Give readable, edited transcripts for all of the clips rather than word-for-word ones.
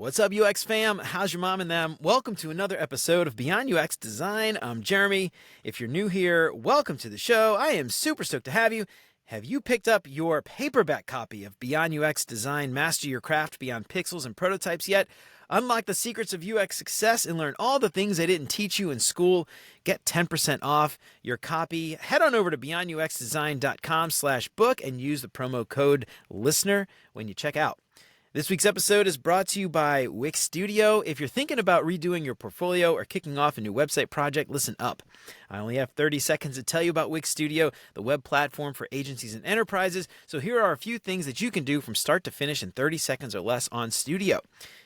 What's up, UX fam? How's your mom and them? Welcome to another episode of Beyond UX Design. I'm Jeremy. If you're new here, welcome to the show. I am super stoked to have you. Have you picked up your paperback copy of Beyond UX Design, Master Your Craft Beyond Pixels and Prototypes yet? Unlock the secrets of UX success and learn all the things they didn't teach you in school. Get 10% off your copy. Head on over to beyonduxdesign.com/book and use the promo code LISTENER when you check out. This week's episode is brought to you by Wix Studio. If you're thinking about redoing your portfolio or kicking off a new website project, listen up. I only have 30 seconds to tell you about Wix Studio, the web platform for agencies and enterprises. So here are a few things that you can do from start to finish in 30 seconds or less on Studio.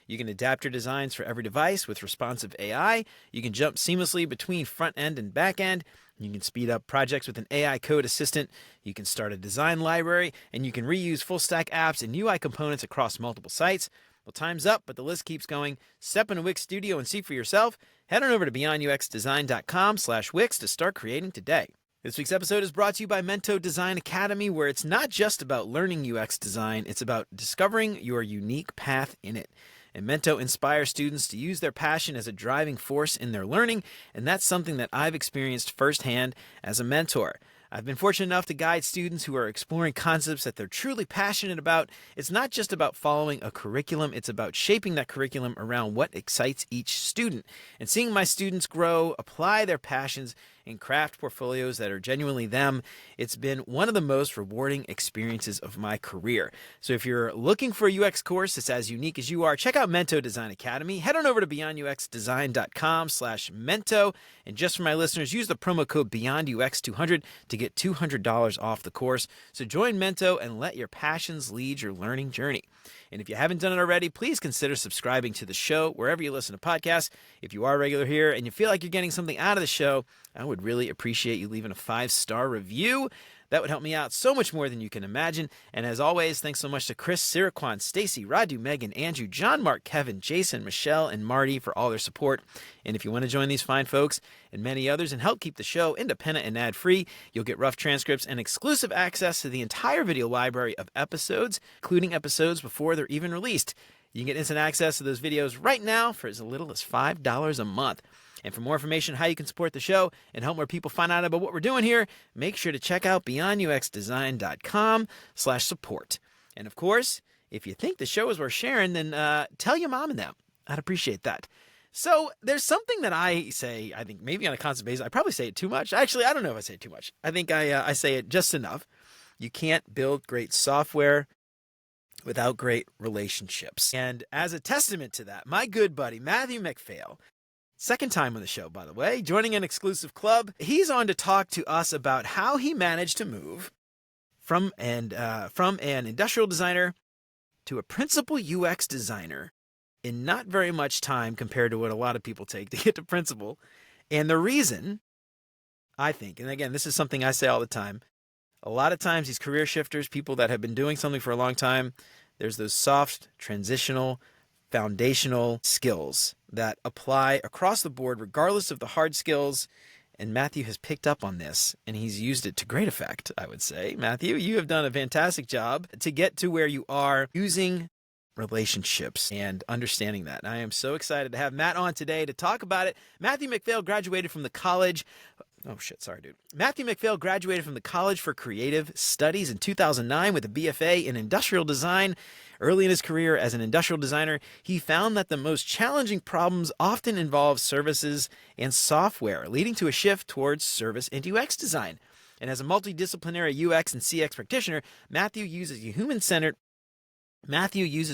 You can adapt your designs for every device with responsive AI. You can jump seamlessly between front end and back end. You can speed up projects with an AI code assistant. You can start a design library, and you can reuse full stack apps and UI components across multiple sites. Well, time's up, but the list keeps going. Step into Wix Studio and see for yourself. Head on over to beyonduxdesign.com/Wix to start creating today. This week's episode is brought to you by Mento Design Academy, where it's not just about learning UX design, it's about discovering your unique path in it. And Mento inspires students to use their passion as a driving force in their learning, and that's something that I've experienced firsthand as a mentor. I've been fortunate enough to guide students who are exploring concepts that they're truly passionate about. It's not just about following a curriculum, it's about shaping that curriculum around what excites each student. And seeing my students grow, apply their passions, and craft portfolios that are genuinely them, it's been one of the most rewarding experiences of my career. So if you're looking for a UX course that's as unique as you are, check out Mento Design Academy. Head on over to beyonduxdesign.com/Mento. And just for my listeners, use the promo code BeyondUX200 to get $200 off the course. So join Mento and let your passions lead your learning journey. And if you haven't done it already, please consider subscribing to the show wherever you listen to podcasts. If you are regular here and you feel like you're getting something out of the show, I would really appreciate you leaving a 5-star review. That would help me out so much more than you can imagine. And as always, thanks so much to Chris, Siraquan, Stacy, Radu, Megan, Andrew, John, Mark, Kevin, Jason, Michelle, and Marty for all their support. And if you want to join these fine folks and many others and help keep the show independent and ad-free, you'll get rough transcripts and exclusive access to the entire video library of episodes, including episodes before they're even released. You can get instant access to those videos right now for as little as $5 a month. And for more information on how you can support the show and help more people find out about what we're doing here, make sure to check out beyonduxdesign.com/support. And of course, if you think the show is worth sharing, then tell your mom and them. I'd appreciate that. So there's something that I say, I think maybe on a constant basis, I probably say it too much. Actually, I don't know if I say it too much. I think I say it just enough. You can't build great software without great relationships. And as a testament to that, my good buddy, Matthew McPhail, second time on the show, by the way, joining an exclusive club. He's on to talk to us about how he managed to move from an industrial designer to a principal UX designer in not very much time compared to what a lot of people take to get to principal. And the reason, I think, and again, this is something I say all the time, a lot of times these career shifters, people that have been doing something for a long time, there's those soft, transitional, foundational skills that apply across the board regardless of the hard skills. And Matthew has picked up on this and he's used it to great effect, I would say. Matthew, you have done a fantastic job to get to where you are using relationships and understanding that. And I am so excited to have Matt on today to talk about it. Matthew McPhail graduated from the college. Matthew McPhail graduated from the College for Creative Studies in 2009 with a BFA in industrial design. Early in his career as an industrial designer, he found that the most challenging problems often involve services and software, leading to a shift towards service and UX design. And as a multidisciplinary UX and CX practitioner, Matthew uses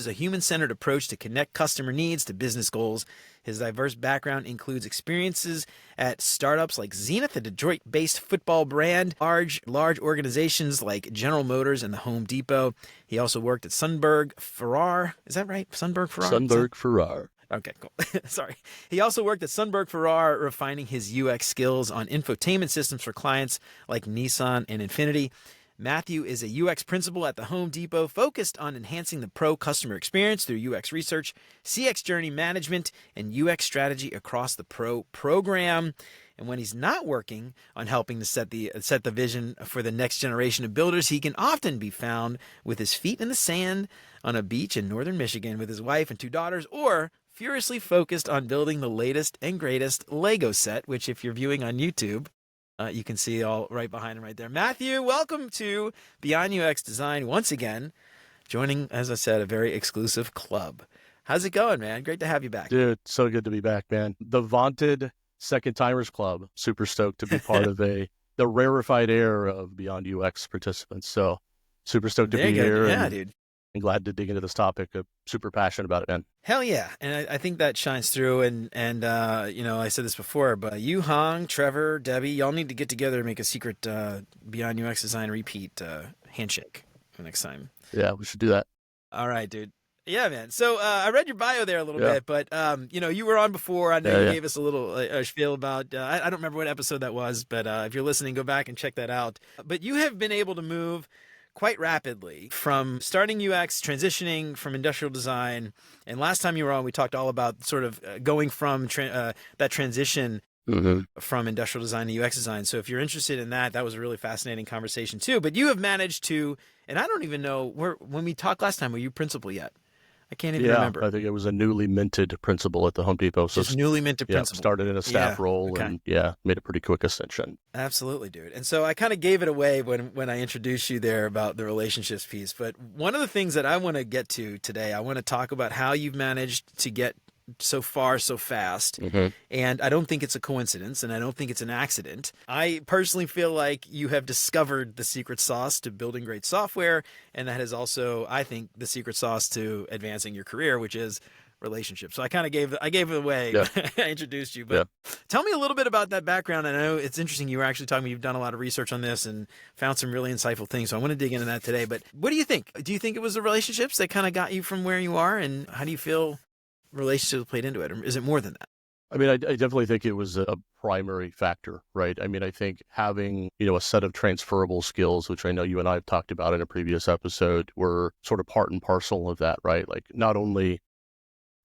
a human-centered approach to connect customer needs to business goals. His diverse background includes experiences at startups like Zenith, a Detroit-based football brand, large organizations like General Motors and the Home Depot. He also worked at Sundberg Farrar. Is that right? Sundberg Farrar? Sundberg Farrar. Okay, cool. Sorry. He also worked at Sundberg Farrar, refining his UX skills on infotainment systems for clients like Nissan and Infiniti. Matthew is a UX principal at the Home Depot focused on enhancing the pro customer experience through UX research, CX journey management, and UX strategy across the pro program. And when he's not working on helping to set the vision for the next generation of builders, he can often be found with his feet in the sand on a beach in northern Michigan with his wife and 2 daughters, or furiously focused on building the latest and greatest Lego set, which if you're viewing on YouTube, you can see all right behind him right there. Matthew, welcome to Beyond UX Design once again, joining, as I said, a very exclusive club. How's it going, man? Great to have you back. Dude, so good to be back, man. The vaunted Second Timers Club. Super stoked to be part of the rarefied air of Beyond UX participants. So super stoked to be here. Yeah, dude. And glad to dig into this topic. I'm super passionate about it, man. Hell yeah. And I think that shines through. And I said this before, but you, Hong, Trevor, Debbie, y'all need to get together and make a secret Beyond UX Design repeat handshake next time. Yeah, we should do that. All right, dude. Yeah, man. So I read your bio there a little bit, but you were on before. I know you gave us a little spiel about, I don't remember what episode that was, but if you're listening, go back and check that out. But you have been able to move quite rapidly from starting UX, transitioning from industrial design. And last time you were on, we talked all about sort of going from that transition from industrial design to UX design. So if you're interested in that, that was a really fascinating conversation too. But you have managed to, and I don't even know, when we talked last time, were you principal yet? I can't even remember. I think it was a newly minted principal at the Home Depot. So just newly minted principal. Started in a staff role and made a pretty quick ascension. Absolutely, dude. And so I kind of gave it away when I introduced you there about the relationships piece. But one of the things that I want to get to today, I want to talk about how you've managed to get so far so fast. And I don't think it's a coincidence, and I don't think it's an accident. I personally feel like you have discovered the secret sauce to building great software, and that is also, I think, the secret sauce to advancing your career, which is relationships. So I kind of gave it away. I introduced you, but tell me a little bit about that background. And I know it's interesting. You were actually talking, you've done a lot of research on this and found some really insightful things. So I want to dig into that today. But what do you think? Do you think it was the relationships that kind of got you from where you are, and how do you feel relationships played into it? Or is it more than that? I mean, I definitely think it was a primary factor, right? I mean, I think having, a set of transferable skills, which I know you and I have talked about in a previous episode, were sort of part and parcel of that, right? Like not only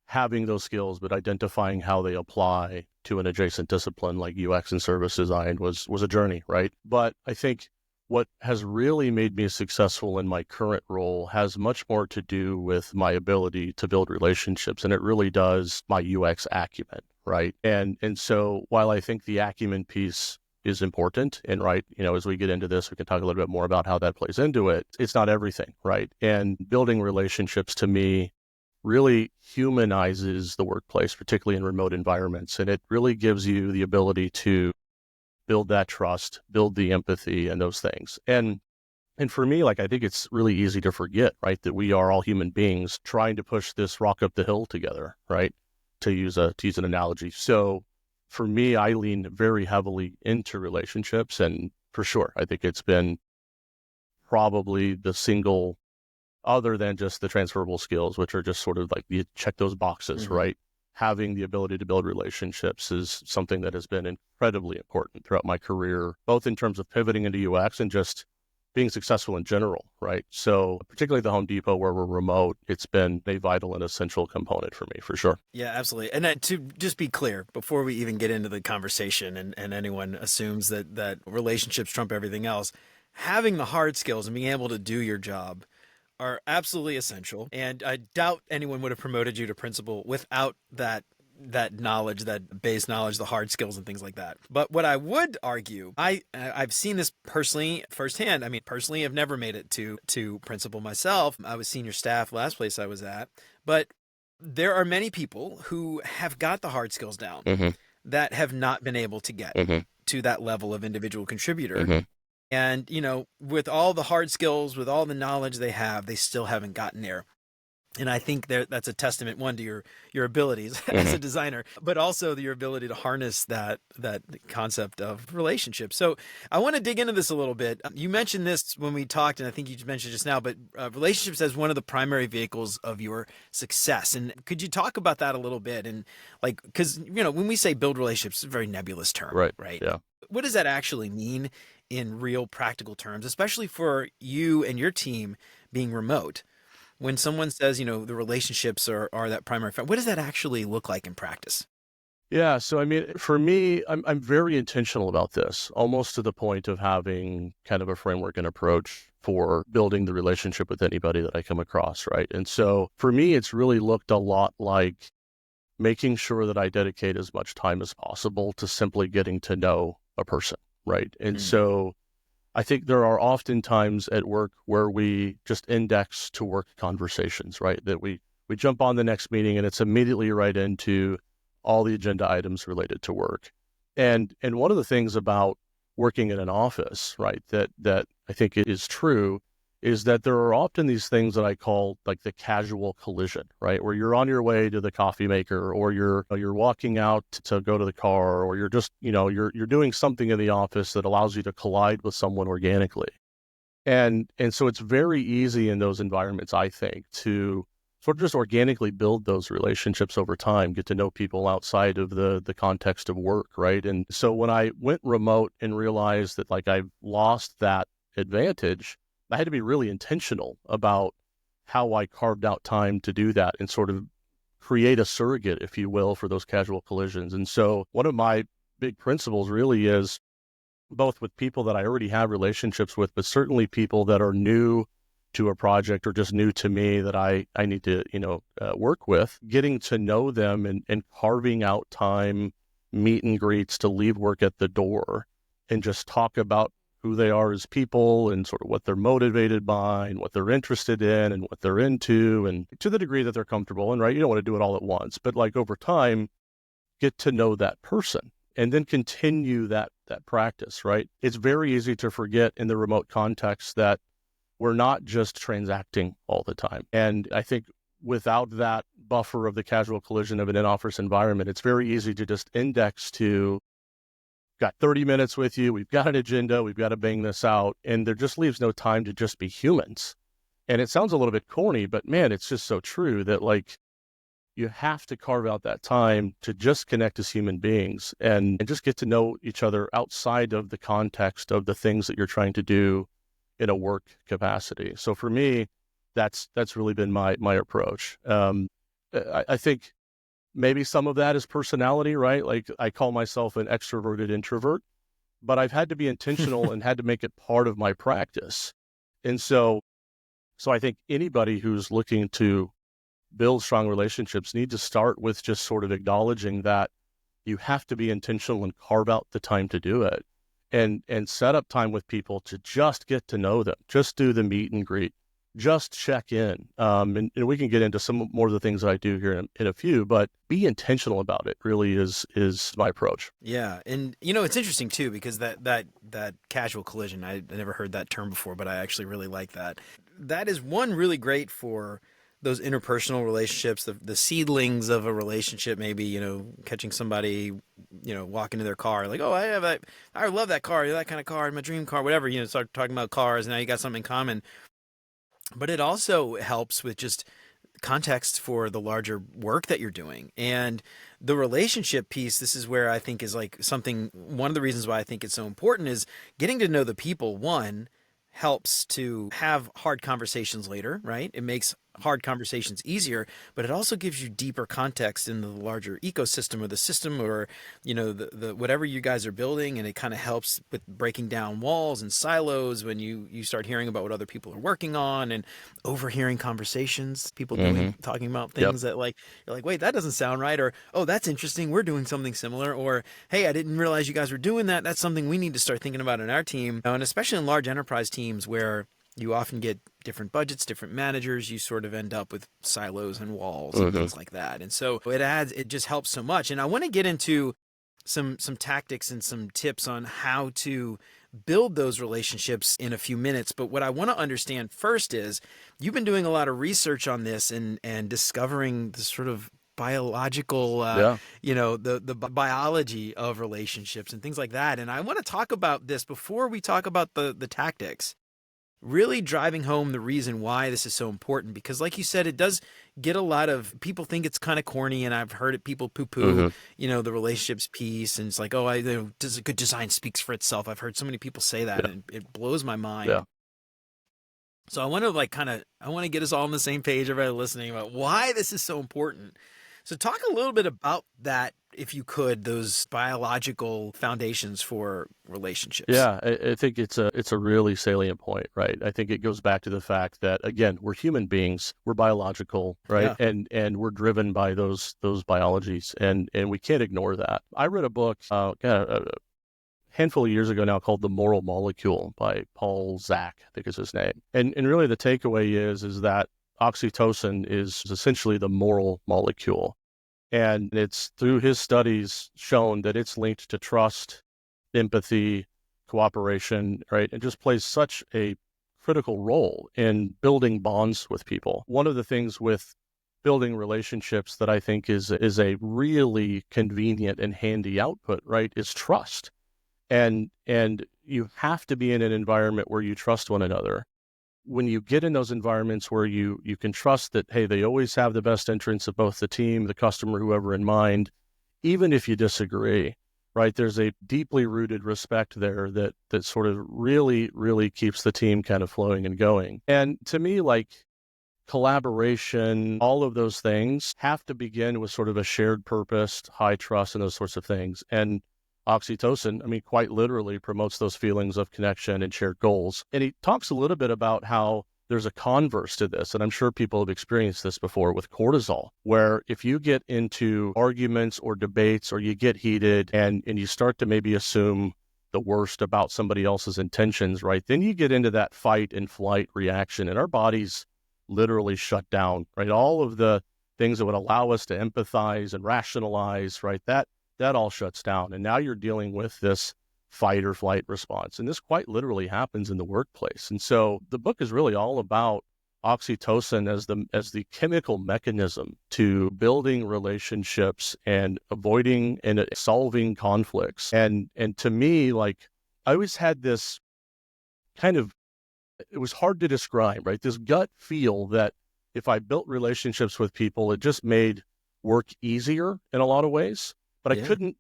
having those skills, but identifying how they apply to an adjacent discipline like UX and service design was a journey, right? But I think what has really made me successful in my current role has much more to do with my ability to build relationships, and it really does my UX acumen, right? And so while I think the acumen piece is important, and right, as we get into this, we can talk a little bit more about how that plays into it. It's not everything, right? And building relationships to me really humanizes the workplace, particularly in remote environments, and it really gives you the ability to build that trust, build the empathy and those things. And for me, I think it's really easy to forget, right, that we are all human beings trying to push this rock up the hill together, right, to use an analogy. So for me, I lean very heavily into relationships. And for sure, I think it's been probably the single, other than just the transferable skills, which are just sort of like you check those boxes, right? Having the ability to build relationships is something that has been incredibly important throughout my career, both in terms of pivoting into UX and just being successful in general, right? So particularly the Home Depot where we're remote, it's been a vital and essential component for me, for sure. Yeah, absolutely. And to just be clear, before we even get into the conversation and anyone assumes that relationships trump everything else, having the hard skills and being able to do your job are absolutely essential. And I doubt anyone would have promoted you to principal without that knowledge, that base knowledge, the hard skills and things like that. But what I would argue, I've seen this personally firsthand. I mean, personally, I've never made it to principal myself. I was senior staff last place I was at. But there are many people who have got the hard skills down that have not been able to get to that level of individual contributor. And, with all the hard skills, with all the knowledge they have, they still haven't gotten there. And I think that's a testament, one, to your abilities as a designer, but also your ability to harness that concept of relationships. So I want to dig into this a little bit. You mentioned this when we talked, and I think you mentioned it just now, but relationships as one of the primary vehicles of your success. And could you talk about that a little bit? And because, when we say build relationships, it's a very nebulous term, right? Yeah. What does that actually mean? in real practical terms, especially for you and your team being remote? When someone says, the relationships are that primary factor, what does that actually look like in practice? Yeah, so I mean, for me, I'm very intentional about this, almost to the point of having kind of a framework and approach for building the relationship with anybody that I come across, right? And so for me, it's really looked a lot like making sure that I dedicate as much time as possible to simply getting to know a person, right? And Mm. so I think there are often times at work where we just index to work conversations, right? That we jump on the next meeting and it's immediately right into all the agenda items related to work. And one of the things about working in an office, right, that I think is true is that there are often these things that I call like the casual collision, right? Where you're on your way to the coffee maker, or you're walking out to go to the car, or you're just, you're doing something in the office that allows you to collide with someone organically. And so it's very easy in those environments, I think, to sort of just organically build those relationships over time, get to know people outside of the context of work, right? And so when I went remote and realized that like I've lost that advantage, I had to be really intentional about how I carved out time to do that and sort of create a surrogate, if you will, for those casual collisions. And so one of my big principles really is both with people that I already have relationships with, but certainly people that are new to a project or just new to me that I need to, work with, getting to know them and carving out time, meet and greets to leave work at the door and just talk about who they are as people and sort of what they're motivated by and what they're interested in and what they're into, and to the degree that they're comfortable. And right, you don't want to do it all at once, but like over time, get to know that person and then continue that practice, right? It's very easy to forget in the remote context that we're not just transacting all the time. And I think without that buffer of the casual collision of an in-office environment, it's very easy to just index to, got 30 minutes with you, we've got an agenda, we've got to bang this out, and there just leaves no time to just be humans. And it sounds a little bit corny, but man, it's just so true that like you have to carve out that time to just connect as human beings and just get to know each other outside of the context of the things that you're trying to do in a work capacity. So for me, that's really been my approach. I think maybe some of that is personality, right? Like I call myself an extroverted introvert, but I've had to be intentional and had to make it part of my practice. And so I think anybody who's looking to build strong relationships need to start with just sort of acknowledging that you have to be intentional and carve out the time to do it and set up time with people to just get to know them, just do the meet and greet, just check in. And we can get into some more of the things that I do here in a few, but be intentional about it really is my approach. Yeah. And, it's interesting too, because that casual collision, I never heard that term before, but I actually really like that. That is one really great for those interpersonal relationships, the seedlings of a relationship, maybe, catching somebody, walking to their car, like, oh, I love that car, that kind of car, my dream car, whatever, start talking about cars, and now you got something in common. But it also helps with just context for the larger work that you're doing. And the relationship piece, this is where I think is like one of the reasons why I think it's so important is getting to know the people. One, helps to have hard conversations later, right? It makes hard conversations easier, but it also gives you deeper context in the larger ecosystem or the system or, the whatever you guys are building. And it kind of helps with breaking down walls and silos when you start hearing about what other people are working on and overhearing conversations, people talking about things that like, you're like, wait, that doesn't sound right. Or, oh, that's interesting. We're doing something similar. Or, hey, I didn't realize you guys were doing that. That's something we need to start thinking about in our team. And especially in large enterprise teams where you often get different budgets, different managers, you sort of end up with silos and walls and things like that. And so it just helps so much. And I want to get into some tactics and some tips on how to build those relationships in a few minutes. But what I want to understand first is you've been doing a lot of research on this and discovering the sort of biological, the biology of relationships and things like that. And I want to talk about this before we talk about the tactics. really driving home the reason why this is so important. Because, like you said, it does get a lot of people think it's kind of corny, and I've heard it people poo-poo, Hmm. the relationships piece, and it's like, oh, does a good design speaks for itself. I've heard so many people say that, Yeah. and it blows my Yeah. mind. So I want to I want to get us all on the same page, everybody listening, about why this is so important. So talk a little bit about that, if you could, those biological foundations for relationships. Yeah, I think it's a really salient point, right? I think it goes back to the fact that again, we're human beings, we're biological, right? Yeah. And we're driven by those biologies, and we can't ignore that. I read a book a handful of years ago now called The Moral Molecule by Paul Zak, I think is his name. And really the takeaway is that oxytocin is essentially the moral molecule. And it's through his studies shown that it's linked to trust, empathy, cooperation, right? It just plays such a critical role in building bonds with people. One of the things with building relationships that I think is a really convenient and handy output, right, is trust. And you have to be in an environment where you trust one another. When you get in those environments where you can trust that, hey, they always have the best interests of both the team, the customer, whoever in mind, even if you disagree, right? There's a deeply rooted respect there that sort of really, really keeps the team kind of flowing and going. And to me, like collaboration, all of those things have to begin with sort of a shared purpose, high trust, and those sorts of things. And oxytocin, I mean, quite literally promotes those feelings of connection and shared goals. And he talks a little bit about how there's a converse to this, and I'm sure people have experienced this before with cortisol, where if you get into arguments or debates or you get heated and you start to maybe assume the worst about somebody else's intentions, right? Then you get into that fight and flight reaction, and our bodies literally shut down, right? All of the things that would allow us to empathize and rationalize, right? That all shuts down. And now you're dealing with this fight or flight response. And this quite literally happens in the workplace. And so the book is really all about oxytocin as the chemical mechanism to building relationships and avoiding and solving conflicts. And to me, like I always had this kind of, it was hard to describe, right? This gut feel that if I built relationships with people, it just made work easier in a lot of ways. But I Yeah. couldn't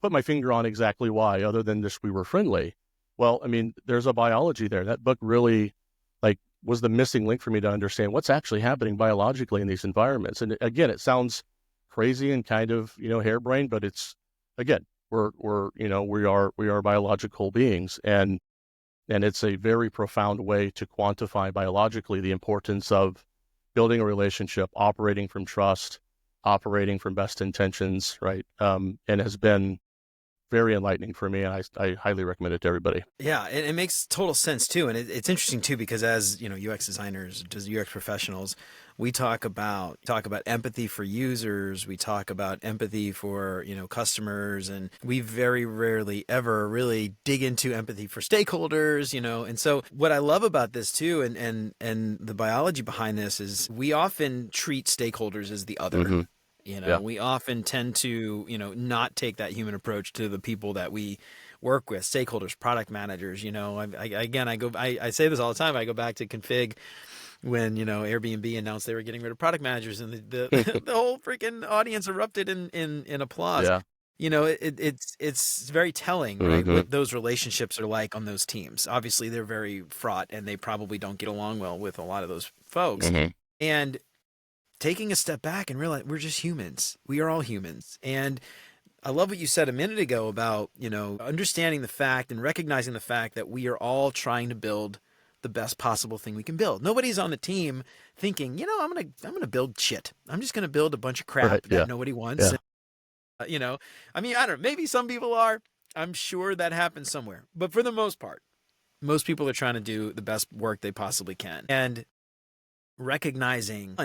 put my finger on exactly why, other than just we were friendly. Well, I mean, there's a biology there. That book really like was the missing link for me to understand what's actually happening biologically in these environments. And again, it sounds crazy and kind of, harebrained, but it's again, we are biological beings, and it's a very profound way to quantify biologically the importance of building a relationship, operating from trust, operating from best intentions, right? And has been very enlightening for me, and I highly recommend it to everybody. Yeah, it makes total sense too, and it's interesting too because as UX designers, UX professionals, we talk about empathy for users, we talk about empathy for customers, and we very rarely ever really dig into empathy for stakeholders, and so what I love about this too, and the biology behind this is we often treat stakeholders as the other. Mm-hmm. Yeah. We often tend to, not take that human approach to the people that we work with, stakeholders, product managers. I say this all the time. I go back to Config when, Airbnb announced they were getting rid of product managers, and the whole freaking audience erupted in applause. Yeah. It's very telling, right? Mm-hmm. What those relationships are like on those teams. Obviously, they're very fraught, and they probably don't get along well with a lot of those folks. Mm-hmm. And taking a step back and realize we're just humans. We are all humans. And I love what you said a minute ago about, understanding the fact and recognizing the fact that we are all trying to build the best possible thing we can build. Nobody's on the team thinking, I'm going to build shit. I'm just going to build a bunch of crap Right. that Yeah. nobody wants. Yeah. And, I don't know, maybe some people are. I'm sure that happens somewhere. But for the most part, most people are trying to do the best work they possibly can. And recognizing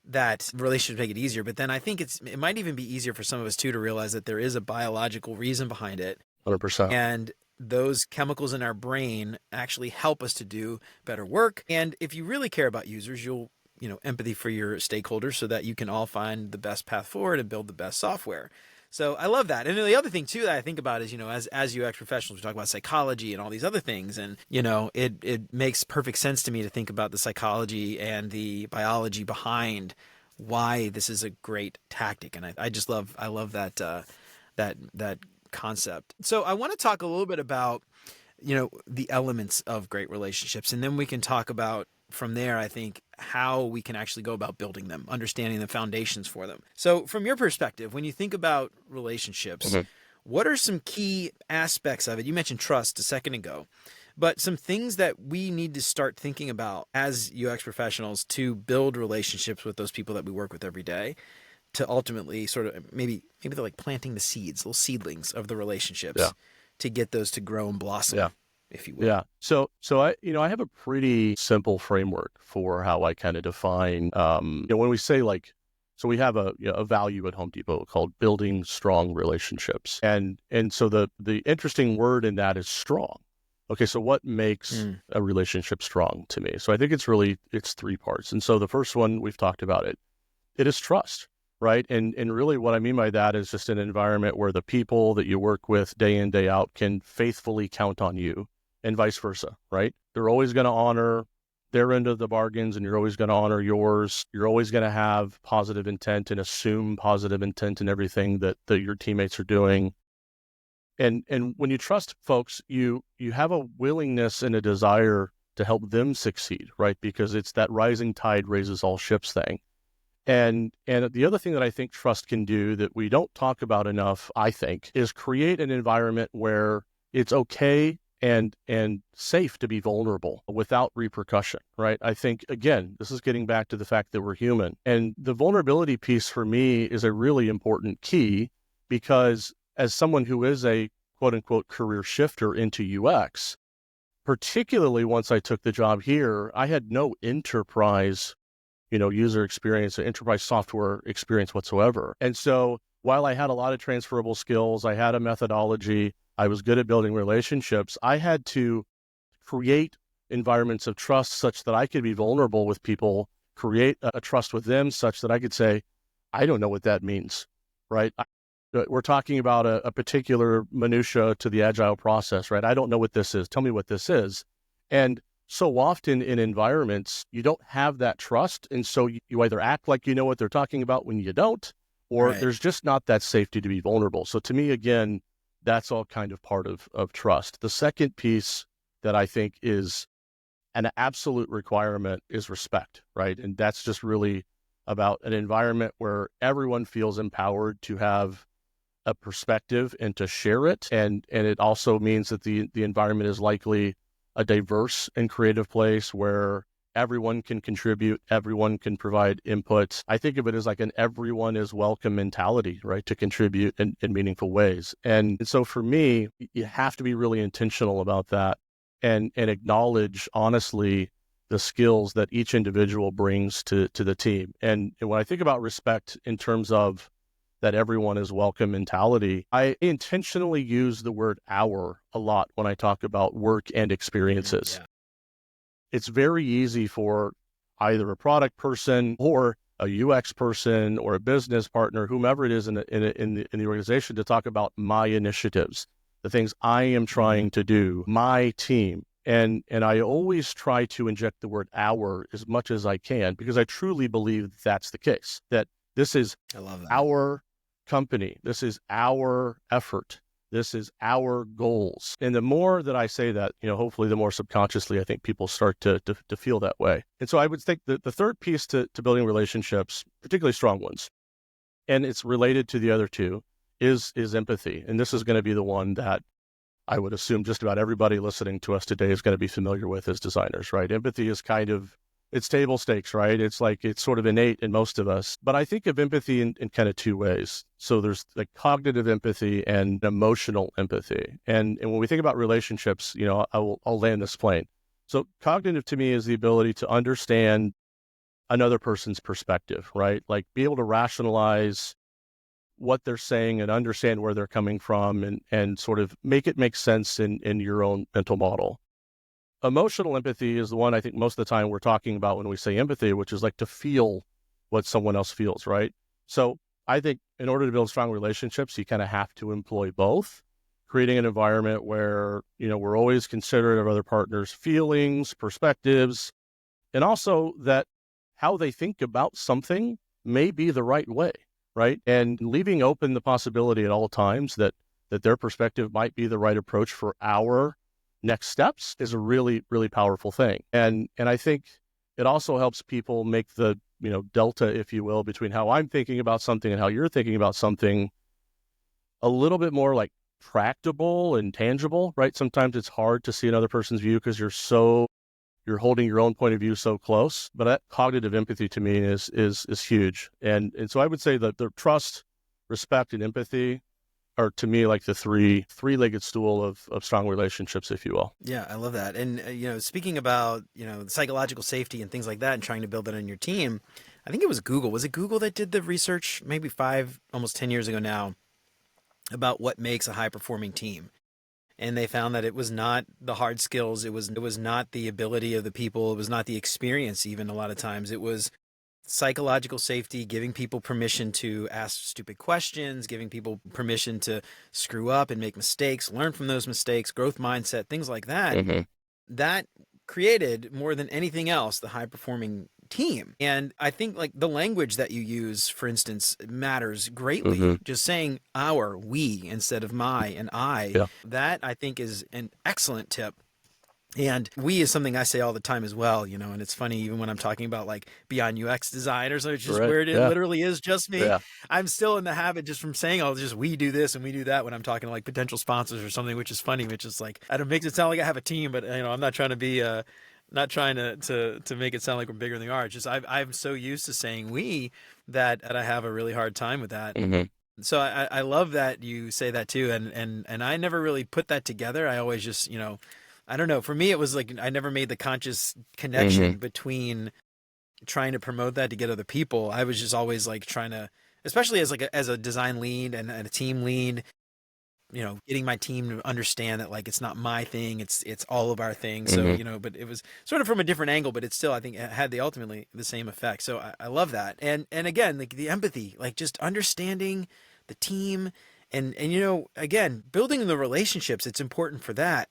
that relationships make it easier, but then I think it might even be easier for some of us too to realize that there is a biological reason behind it, 100%. and those chemicals in our brain actually help us to do better work. And if you really care about users, you'll empathy for your stakeholders so that you can all find the best path forward and build the best software. So I love that. And then the other thing too that I think about is, as UX professionals, we talk about psychology and all these other things. And, it makes perfect sense to me to think about the psychology and the biology behind why this is a great tactic. And I love that concept. So I want to talk a little bit about, the elements of great relationships. And then we can talk about from there, I think, how we can actually go about building them, understanding the foundations for them. So from your perspective, when you think about relationships, what are some key aspects of it? You mentioned trust a second ago, but some things that we need to start thinking about as UX professionals to build relationships with those people that we work with every day, to ultimately sort of maybe they're like planting the seeds, little seedlings of the relationships to get those to grow and blossom, if you will. Yeah. So I have a pretty simple framework for how I kind of define, when we say so we have a value at Home Depot called building strong relationships. And so the interesting word in that is strong. Okay. So what makes a relationship strong to me? So I think it's three parts. And so the first one, we've talked about it. It is trust. Right. And really what I mean by that is just an environment where the people that you work with day in, day out can faithfully count on you, and vice versa. Right. They're always going to honor their end of the bargains, and you're always going to honor yours. You're always going to have positive intent and assume positive intent in everything that your teammates are doing. And when you trust folks, you have a willingness and a desire to help them succeed. Right. Because it's that rising tide raises all ships thing. And the other thing that I think trust can do that we don't talk about enough, I think, is create an environment where it's okay and safe to be vulnerable without repercussion, right? I think, again, this is getting back to the fact that we're human. And the vulnerability piece for me is a really important key, because as someone who is a quote unquote career shifter into UX, particularly once I took the job here, I had no enterprise user experience or enterprise software experience whatsoever. And so while I had a lot of transferable skills, I had a methodology, I was good at building relationships, I had to create environments of trust such that I could be vulnerable with people, create a trust with them such that I could say, I don't know what that means, right? We're talking about a particular minutia to the agile process, right? I don't know what this is. Tell me what this is. And so often in environments, you don't have that trust. And so you either act like you know what they're talking about when you don't, or there's just not that safety to be vulnerable. So to me, again, that's all kind of part of trust. The second piece that I think is an absolute requirement is respect, right? And that's just really about an environment where everyone feels empowered to have a perspective and to share it. And it also means that the environment is likely a diverse and creative place where everyone can contribute, everyone can provide input. I think of it as like an everyone is welcome mentality, right, to contribute in meaningful ways. And so for me, you have to be really intentional about that and acknowledge honestly the skills that each individual brings to the team. And when I think about respect in terms of that everyone is welcome mentality, I intentionally use the word our a lot when I talk about work and experiences. Yeah. It's very easy for either a product person or a UX person or a business partner, whomever it is in the organization, to talk about my initiatives, the things I am trying to do, my team. And I always try to inject the word our as much as I can, because I truly believe that's the case, that this is our company. This is our effort. This is our goals. And the more that I say that, hopefully the more subconsciously I think people start to feel that way. And so I would think that the third piece to building relationships, particularly strong ones, and it's related to the other two, is empathy. And this is going to be the one that I would assume just about everybody listening to us today is going to be familiar with as designers, right? Empathy is it's table stakes, right? It's sort of innate in most of us. But I think of empathy in kind of two ways. So there's like cognitive empathy and emotional empathy. And when we think about relationships, I'll land this plane. So cognitive to me is the ability to understand another person's perspective, right? Like be able to rationalize what they're saying and understand where they're coming from and sort of make it make sense in your own mental model. Emotional empathy is the one I think most of the time we're talking about when we say empathy, which is like to feel what someone else feels, right? So I think in order to build strong relationships, you kind of have to employ both, creating an environment where, we're always considerate of other partners' feelings, perspectives, and also that how they think about something may be the right way, right? And leaving open the possibility at all times that their perspective might be the right approach for our next steps is a really, really powerful thing. And I think it also helps people make the, delta, if you will, between how I'm thinking about something and how you're thinking about something a little bit more like tractable and tangible, right? Sometimes it's hard to see another person's view because you're holding your own point of view so close. But that cognitive empathy to me is huge. And so I would say that the trust, respect, and empathy are to me like the three-legged stool of strong relationships, if you will. Yeah, I love that. And, speaking about, psychological safety and things like that and trying to build that on your team, I think it was Google. Was it Google that did the research maybe 5, almost 10 years ago now about what makes a high-performing team? And they found that it was not the hard skills. It was not the ability of the people. It was not the experience even a lot of times. It was psychological safety, giving people permission to ask stupid questions, giving people permission to screw up and make mistakes, learn from those mistakes, growth mindset, things like that. Mm-hmm. That created more than anything else the high performing team. And I think like the language that you use, for instance, matters greatly. Mm-hmm. Just saying our, we instead of my and I, Yeah. that I think is an excellent tip. And we is something I say all the time as well, and it's funny even when I'm talking about like beyond UX designers, it's just Right. where it Yeah. literally is just me. Yeah. I'm still in the habit just from saying, just we do this and we do that when I'm talking to like potential sponsors or something, which is funny, which is like, I don't makes it sound like I have a team, but I'm not trying to be, not trying to make it sound like we're bigger than we are. It's just, I'm so used to saying we that I have a really hard time with that. Mm-hmm. So I love that you say that too. And I never really put that together. I always just, I don't know. For me, it was like I never made the conscious connection Mm-hmm. between trying to promote that to get other people. I was just always like trying to, especially as a design lead and a team lead, getting my team to understand that like it's not my thing, it's all of our thing. So Mm-hmm. but it was sort of from a different angle, but it's still I think it had ultimately the same effect. So I love that. And again, like the empathy, like just understanding the team, and again, building the relationships. It's important for that.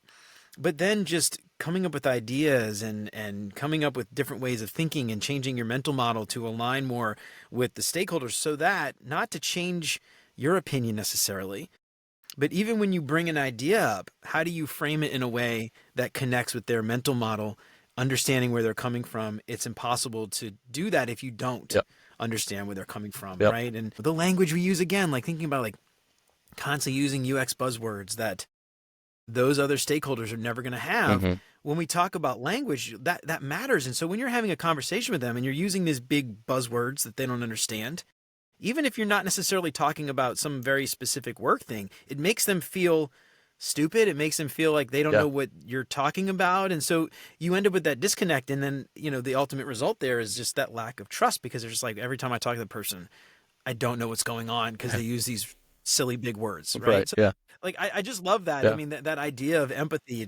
But then just coming up with ideas and coming up with different ways of thinking and changing your mental model to align more with the stakeholders so that not to change your opinion necessarily, but even when you bring an idea up, how do you frame it in a way that connects with their mental model, understanding where they're coming from? It's impossible to do that if you don't Yep. understand where they're coming from, Yep. right? And the language we use, again, like thinking about like constantly using UX buzzwords that those other stakeholders are never going to have. Mm-hmm. When we talk about language, that matters. And so when you're having a conversation with them and you're using these big buzzwords that they don't understand, even if you're not necessarily talking about some very specific work thing, it makes them feel stupid. It makes them feel like they don't Yeah. know what you're talking about. And so you end up with that disconnect. And then, the ultimate result there is just that lack of trust, because they're just like, every time I talk to the person, I don't know what's going on because they use these silly big words, right? Right. So, Yeah. like, I just love that. Yeah. I mean, that idea of empathy,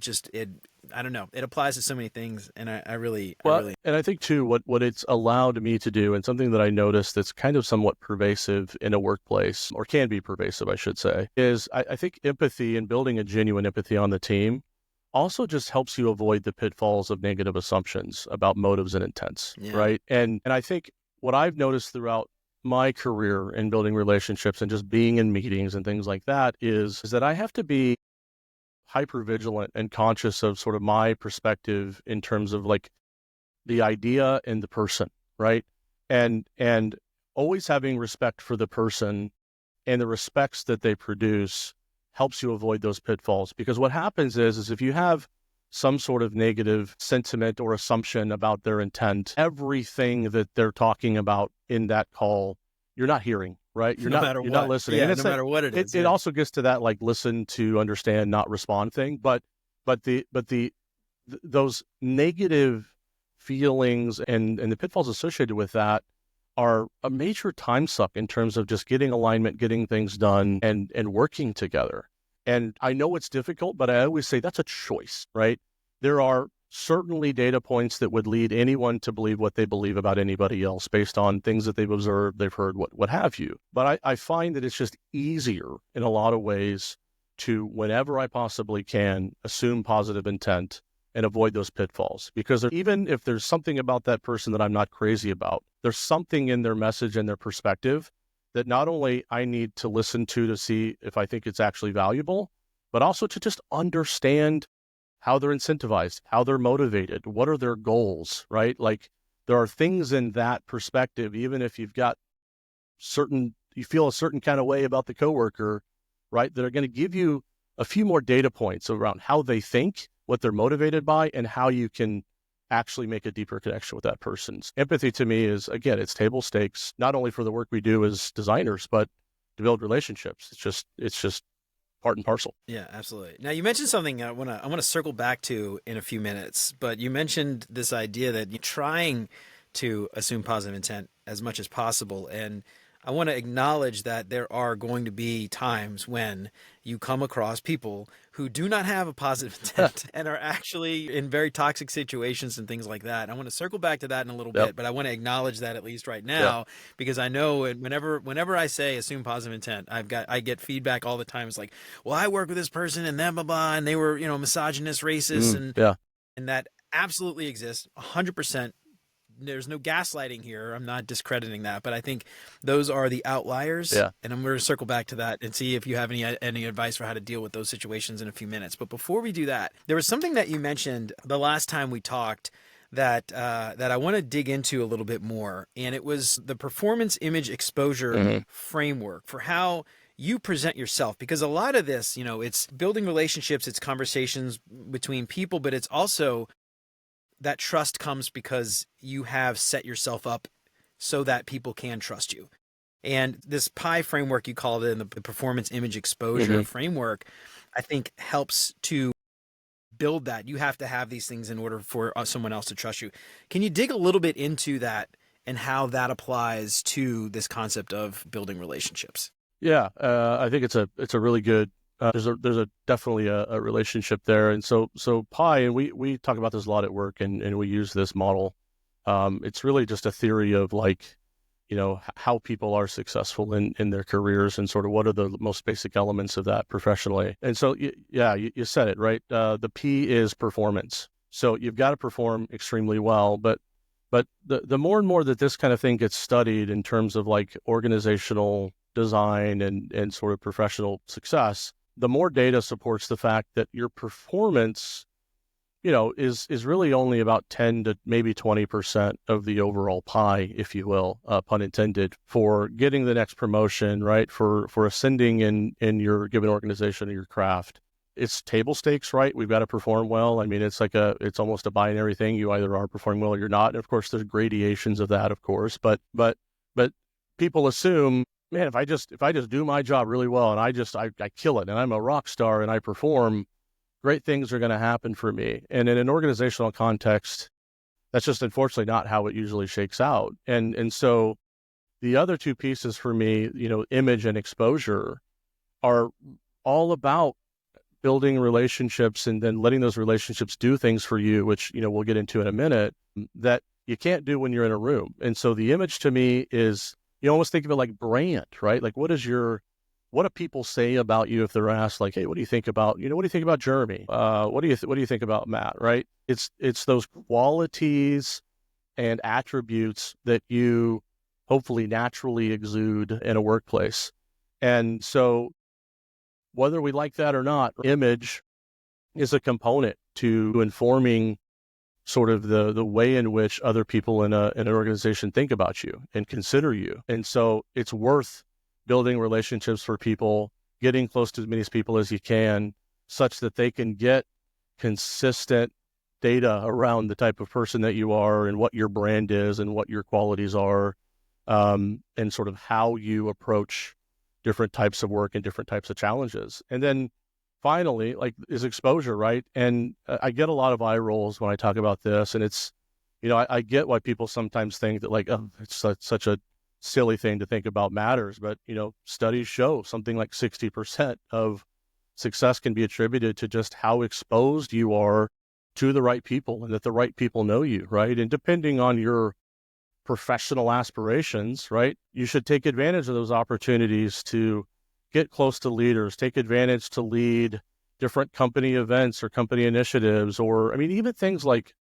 I don't know, it applies to so many things. And I really, And I think too, what it's allowed me to do, and something that I noticed that's kind of somewhat pervasive in a workplace, or can be pervasive, I should say, is I think empathy and building a genuine empathy on the team also just helps you avoid the pitfalls of negative assumptions about motives and intents, Yeah. right? And I think what I've noticed throughout my career in building relationships and just being in meetings and things like that is that I have to be hyper vigilant and conscious of sort of my perspective in terms of like the idea and the person, right? And always having respect for the person and the respects that they produce helps you avoid those pitfalls. Because what happens is if you have some sort of negative sentiment or assumption about their intent, everything that they're talking about in that call, you're not hearing, right? You're not listening. Yeah, And it's no matter what it is. it also gets to that like listen to understand, not respond thing. But those negative feelings and the pitfalls associated with that are a major time suck in terms of just getting alignment, getting things done, and working together. And I know it's difficult, but I always say that's a choice, right? There are certainly data points that would lead anyone to believe what they believe about anybody else based on things that they've observed, they've heard, what have you. But I find that it's just easier in a lot of ways to, whenever I possibly can, assume positive intent and avoid those pitfalls. Because even if there's something about that person that I'm not crazy about, there's something in their message and their perspective that not only I need to listen to see if I think it's actually valuable, but also to just understand how they're incentivized, how they're motivated, what are their goals, right? Like there are things in that perspective, even if you've got you feel a certain kind of way about the coworker, right? That are going to give you a few more data points around how they think, what they're motivated by, and how you can actually make a deeper connection with that person's. Empathy to me is, again, it's table stakes, not only for the work we do as designers, but to build relationships. It's just part and parcel. Yeah, absolutely. Now you mentioned something I want to circle back to in a few minutes, but you mentioned this idea that you're trying to assume positive intent as much as possible. And I want to acknowledge that there are going to be times when you come across people who do not have a positive intent and are actually in very toxic situations and things like that. I want to circle back to that in a little bit, but I want to acknowledge that at least right now, because I know whenever I say assume positive intent, I get feedback all the time. It's like, well, I work with this person and then blah blah, and they were misogynist, racist, and that absolutely exists 100%. There's no gaslighting here. I'm not discrediting that, but I think those are the outliers. Yeah. And I'm going to circle back to that and see if you have any advice for how to deal with those situations in a few minutes. But before we do that, there was something that you mentioned the last time we talked that I want to dig into a little bit more, and it was the performance image exposure framework for how you present yourself, because a lot of this, it's building relationships, it's conversations between people, but it's also that trust comes because you have set yourself up so that people can trust you. And this PI framework, you called it, in the performance image exposure framework, I think helps to build that. You have to have these things in order for someone else to trust you. Can you dig a little bit into that and how that applies to this concept of building relationships? Yeah, I think it's a really good. There's definitely a relationship there, and so Pi, and we talk about this a lot at work, and we use this model. It's really just a theory of how people are successful in their careers, and sort of what are the most basic elements of that professionally. And so you said it right. The P is performance. So you've got to perform extremely well, but the more and more that this kind of thing gets studied in terms of like organizational design and sort of professional success, the more data supports the fact that your performance, is really only about 10 to maybe 20% of the overall pie, if you will, pun intended, for getting the next promotion, right? For ascending in your given organization or your craft. It's table stakes, right? We've got to perform well. I mean, it's almost a binary thing. You either are performing well or you're not. And of course, there's gradations of that, of course, but people assume, man, if I just do my job really well and I kill it and I'm a rock star and I perform, great things are going to happen for me. And in an organizational context, that's just unfortunately not how it usually shakes out. And so the other two pieces for me, image and exposure, are all about building relationships and then letting those relationships do things for you, which, we'll get into in a minute, that you can't do when you're in a room. And so the image to me is, you almost think of it like brand, right? Like what do people say about you if they're asked, like, hey, what do you think about Jeremy? What do you think about Matt, right? It's those qualities and attributes that you hopefully naturally exude in a workplace. And so whether we like that or not, image is a component to informing sort of the way in which other people in an organization think about you and consider you. And so it's worth building relationships for people, getting close to as many people as you can, such that they can get consistent data around the type of person that you are and what your brand is and what your qualities are, and sort of how you approach different types of work and different types of challenges. And then finally, like, is exposure, right? And I get a lot of eye rolls when I talk about this, and it's, I get why people sometimes think that like, oh, it's such a silly thing to think about matters, but studies show something like 60% of success can be attributed to just how exposed you are to the right people and that the right people know you, right? And depending on your professional aspirations, right, you should take advantage of those opportunities to get close to leaders, take advantage to lead different company events or company initiatives, or, I mean, even things like,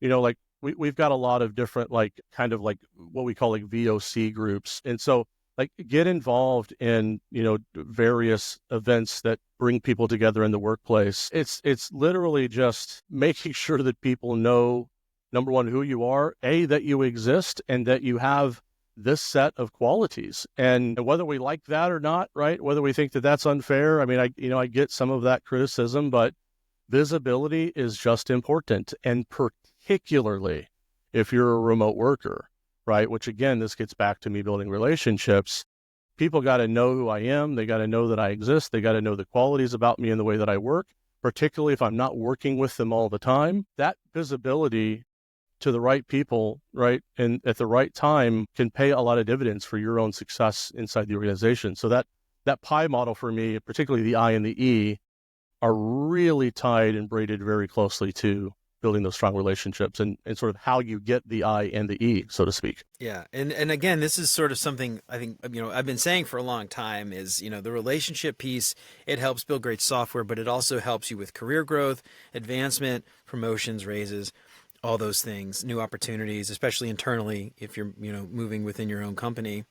like we've got a lot of different, like, kind of like what we call like VOC groups. And so, like, get involved in, various events that bring people together in the workplace. It's literally just making sure that people know, number one, who you are, that you exist, and that you have this set of qualities. And whether we like that or not, right? Whether we think that that's unfair. I mean, I get some of that criticism, but visibility is just important. And particularly if you're a remote worker, right? Which, again, this gets back to me building relationships. People got to know who I am. They got to know that I exist. They got to know the qualities about me and the way that I work, particularly if I'm not working with them all the time. That visibility to the right people, right, and at the right time can pay a lot of dividends for your own success inside the organization. So that pie model for me, particularly the I and the E, are really tied and braided very closely to building those strong relationships and sort of how you get the I and the E, so to speak. Yeah. And again, this is sort of something I think, I've been saying for a long time is, the relationship piece, it helps build great software, but it also helps you with career growth, advancement, promotions, raises, all those things, new opportunities, especially internally if you're, moving within your own company.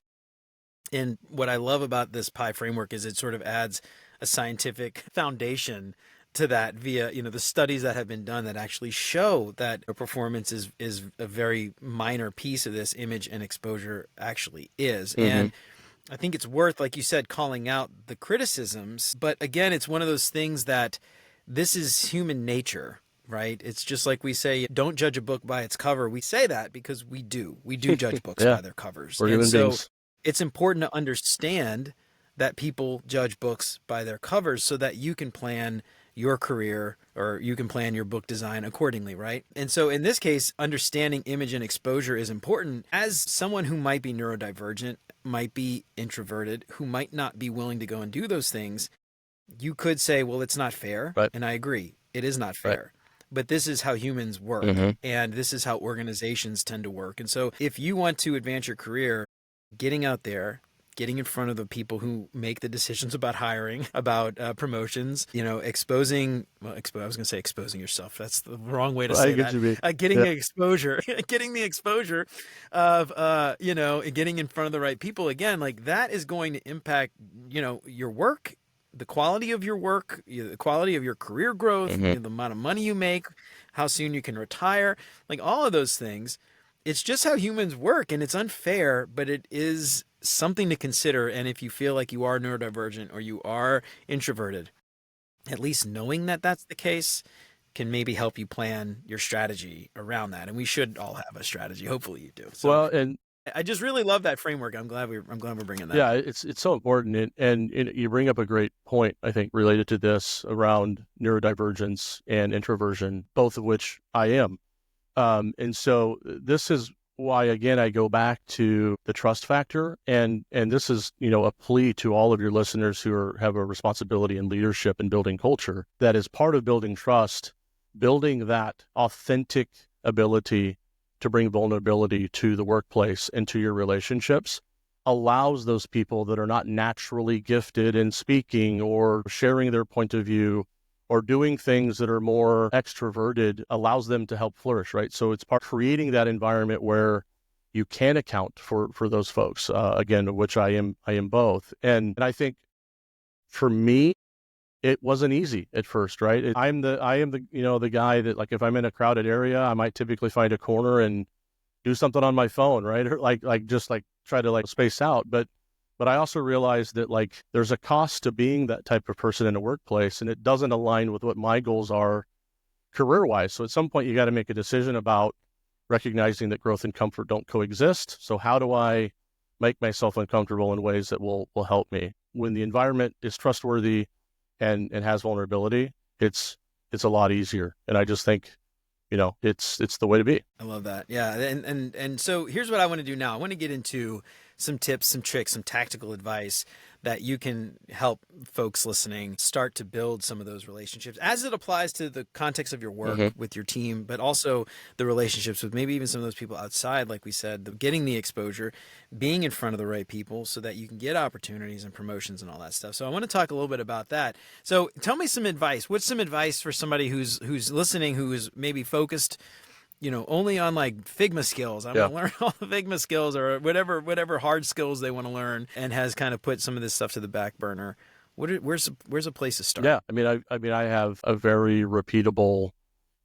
And what I love about this PI framework is it sort of adds a scientific foundation to that via, the studies that have been done that actually show that performance is a very minor piece of this, image and exposure actually is. Mm-hmm. And I think it's worth, like you said, calling out the criticisms. But again, it's one of those things that this is human nature, right? It's just like we say, don't judge a book by its cover. We say that because we do judge books Yeah. by their covers. We're And human so beings. it's important to understand that people judge books by their covers so that you can plan your career or you can plan your book design accordingly, right? And so in this case, understanding image and exposure is important. As someone who might be neurodivergent, might be introverted, who might not be willing to go and do those things, you could say, well, it's not fair. Right. And I agree, it is not fair. Right. But this is how humans work, and this is how organizations tend to work. And so if you want to advance your career, getting out there, getting in front of the people who make the decisions about hiring, about promotions, exposing, I was going to say exposing yourself. That's the wrong way to say that. Getting the exposure, getting the exposure of, getting in front of the right people. Again, like that is going to impact, your work, the quality of your work, the quality of your career growth, the amount of money you make, how soon you can retire, like all of those things. It's just how humans work, and it's unfair, but it is something to consider. And if you feel like you are neurodivergent or you are introverted, at least knowing that that's the case can maybe help you plan your strategy around that. And we should all have a strategy. Hopefully you do. So, well, and I just really love that framework. I'm glad we're bringing that. Yeah, it's so important, and you bring up a great point, I think, related to this around neurodivergence and introversion, both of which I am. And so this is why, again, I go back to the trust factor, and this is, a plea to all of your listeners who have a responsibility in leadership and building culture. That is part of building trust, building that authentic ability to bring vulnerability to the workplace and to your relationships allows those people that are not naturally gifted in speaking or sharing their point of view or doing things that are more extroverted, allows them to help flourish, right? So it's part creating that environment where you can account for those folks, again, which I am both. And I think for me, it wasn't easy at first, right? I am the guy that, like, if I'm in a crowded area, I might typically find a corner and do something on my phone, right? Or just try to space out. But I also realized that there's a cost to being that type of person in a workplace, and it doesn't align with what my goals are career-wise. So at some point you got to make a decision about recognizing that growth and comfort don't coexist. So how do I make myself uncomfortable in ways that will help me? When the environment is trustworthy and has vulnerability, it's a lot easier. And I just think, it's the way to be. I love that. Yeah. And so here's what I want to do now. I want to get into some tips, some tricks, some tactical advice that you can help folks listening start to build some of those relationships as it applies to the context of your work with your team, but also the relationships with maybe even some of those people outside, like we said, getting the exposure, being in front of the right people so that you can get opportunities and promotions and all that stuff. So I want to talk a little bit about that. So tell me some advice. What's some advice for somebody who's listening, who is maybe focused, only on like Figma skills? I want to learn all the Figma skills or whatever hard skills they want to learn, and has kind of put some of this stuff to the back burner. Where's a place to start? Yeah, I have a very repeatable,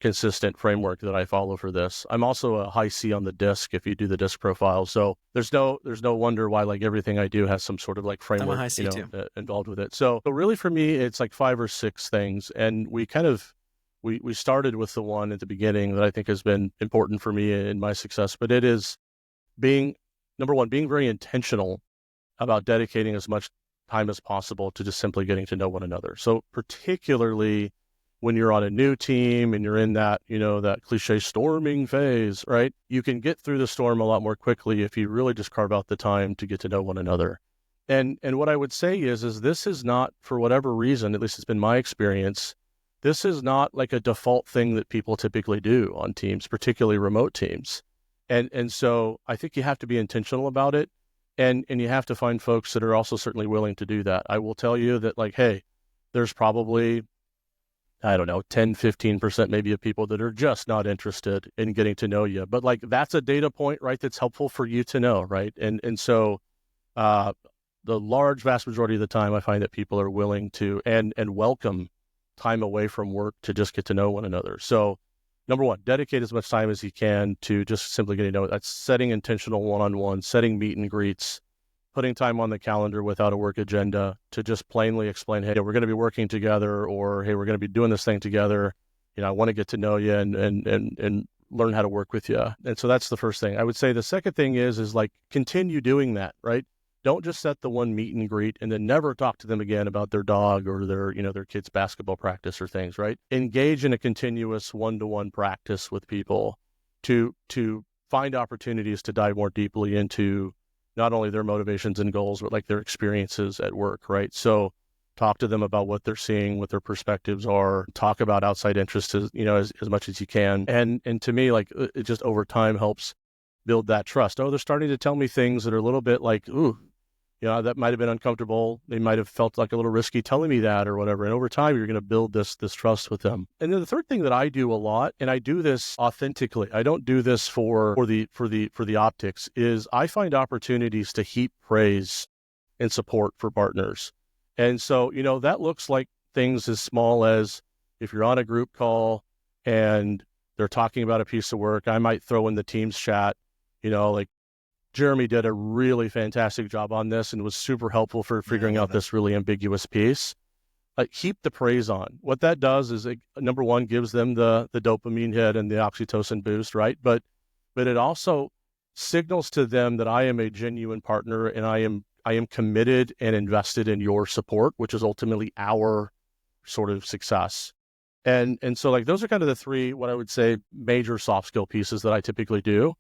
consistent framework that I follow for this. I'm also a high C on the disc if you do the disc profile. So there's no wonder why like everything I do has some sort of like framework, I'm a high C too. Involved with it. So really for me, it's like 5 or 6 things. And we kind of, we started with the one at the beginning that I think has been important for me in my success, but it is number one, being very intentional about dedicating as much time as possible to just simply getting to know one another. So particularly when you're on a new team and you're in that, that cliche storming phase, right? You can get through the storm a lot more quickly if you really just carve out the time to get to know one another. And what I would say is this is not, for whatever reason, at least it's been my experience, this is not like a default thing that people typically do on teams, particularly remote teams. And so I think you have to be intentional about it. And you have to find folks that are also certainly willing to do that. I will tell you that like, hey, there's probably, I don't know, 10, 15% maybe of people that are just not interested in getting to know you. But like, that's a data point, right? That's helpful for you to know, right? And so the vast majority of the time, I find that people are willing to and welcome time away from work to just get to know one another. So number one, dedicate as much time as you can to just simply getting to know. That's setting intentional one-on-one, setting meet and greets, putting time on the calendar without a work agenda to just plainly explain, hey, we're going to be working together, or hey, we're going to be doing this thing together. I want to get to know you and learn how to work with you. And so that's the first thing. I would say the second thing is like continue doing that, right? Don't just set the one meet and greet and then never talk to them again about their dog or their kid's basketball practice or things, right? Engage in a continuous one-to-one practice with people to find opportunities to dive more deeply into not only their motivations and goals, but like their experiences at work, right? So talk to them about what they're seeing, what their perspectives are, talk about outside interests, as much as you can. And to me, like it just over time helps build that trust. Oh, they're starting to tell me things that are a little bit like, ooh, that might have been uncomfortable. They might have felt like a little risky telling me that or whatever. And over time, you're going to build this trust with them. And then the third thing that I do a lot, and I do this authentically, I don't do this for the optics, is I find opportunities to heap praise and support for partners. And so, that looks like things as small as if you're on a group call and they're talking about a piece of work, I might throw in the Teams chat, like, Jeremy did a really fantastic job on this and was super helpful for figuring out this really ambiguous piece. Heap the praise on. What that does is, number one, gives them the dopamine hit and the oxytocin boost, right? But it also signals to them that I am a genuine partner and I am committed and invested in your support, which is ultimately our sort of success. And so like those are kind of the 3, what I would say, major soft skill pieces that I typically do.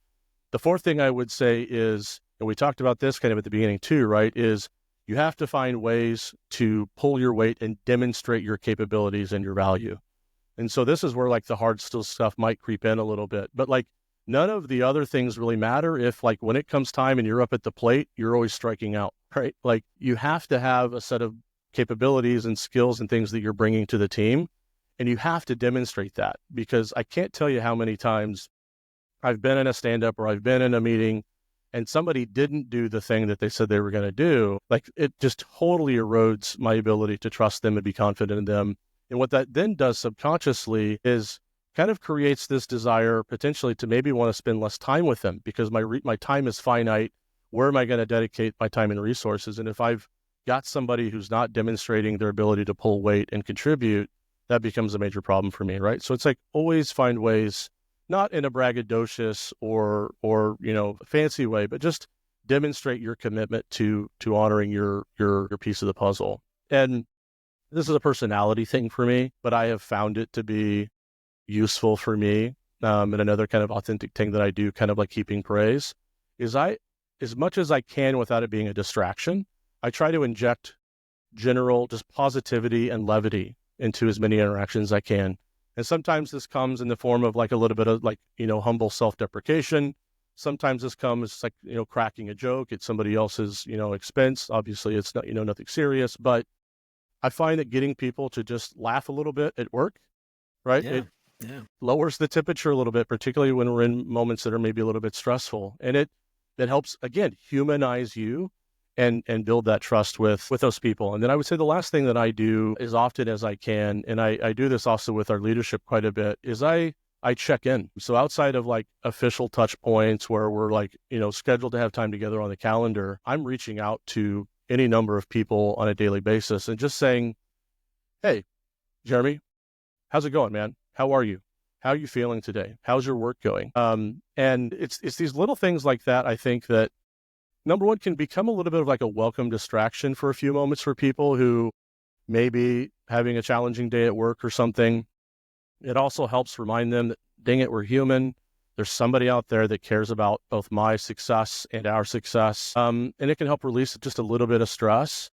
The fourth thing I would say is, and we talked about this kind of at the beginning too, right, is you have to find ways to pull your weight and demonstrate your capabilities and your value. And so this is where like the hard skill stuff might creep in a little bit, but like none of the other things really matter if like when it comes time and you're up at the plate, you're always striking out, right? Like you have to have a set of capabilities and skills and things that you're bringing to the team. And you have to demonstrate that, because I can't tell you how many times I've been in a stand-up or I've been in a meeting and somebody didn't do the thing that they said they were going to do. Like it just totally erodes my ability to trust them and be confident in them. And what that then does subconsciously is kind of creates this desire potentially to maybe want to spend less time with them, because my time is finite. Where am I going to dedicate my time and resources? And if I've got somebody who's not demonstrating their ability to pull weight and contribute, that becomes a major problem for me, right? So it's like always find ways, not in a braggadocious or fancy way, but just demonstrate your commitment to honoring your piece of the puzzle. And this is a personality thing for me, but I have found it to be useful for me. And another kind of authentic thing that I do, kind of like keeping praise, is as much as I can without it being a distraction, I try to inject general just positivity and levity into as many interactions as I can. And sometimes this comes in the form of like a little bit of like, humble self-deprecation. Sometimes this comes like, cracking a joke at somebody else's, expense. Obviously it's not, nothing serious, but I find that getting people to just laugh a little bit at work, right? Yeah. It Yeah. lowers the temperature a little bit, particularly when we're in moments that are maybe a little bit stressful. And that helps, again, humanize you and build that trust with those people. And then I would say the last thing that I do as often as I can, and I do this also with our leadership quite a bit, is I check in. So outside of like official touch points where we're like, scheduled to have time together on the calendar, I'm reaching out to any number of people on a daily basis and just saying, hey, Jeremy, how's it going, man? How are you? How are you feeling today? How's your work going? And it's these little things like that, I think, that number one can become a little bit of like a welcome distraction for a few moments for people who may be having a challenging day at work or something. It also helps remind them that, dang it, we're human. There's somebody out there that cares about both my success and our success. And it can help release just a little bit of stress.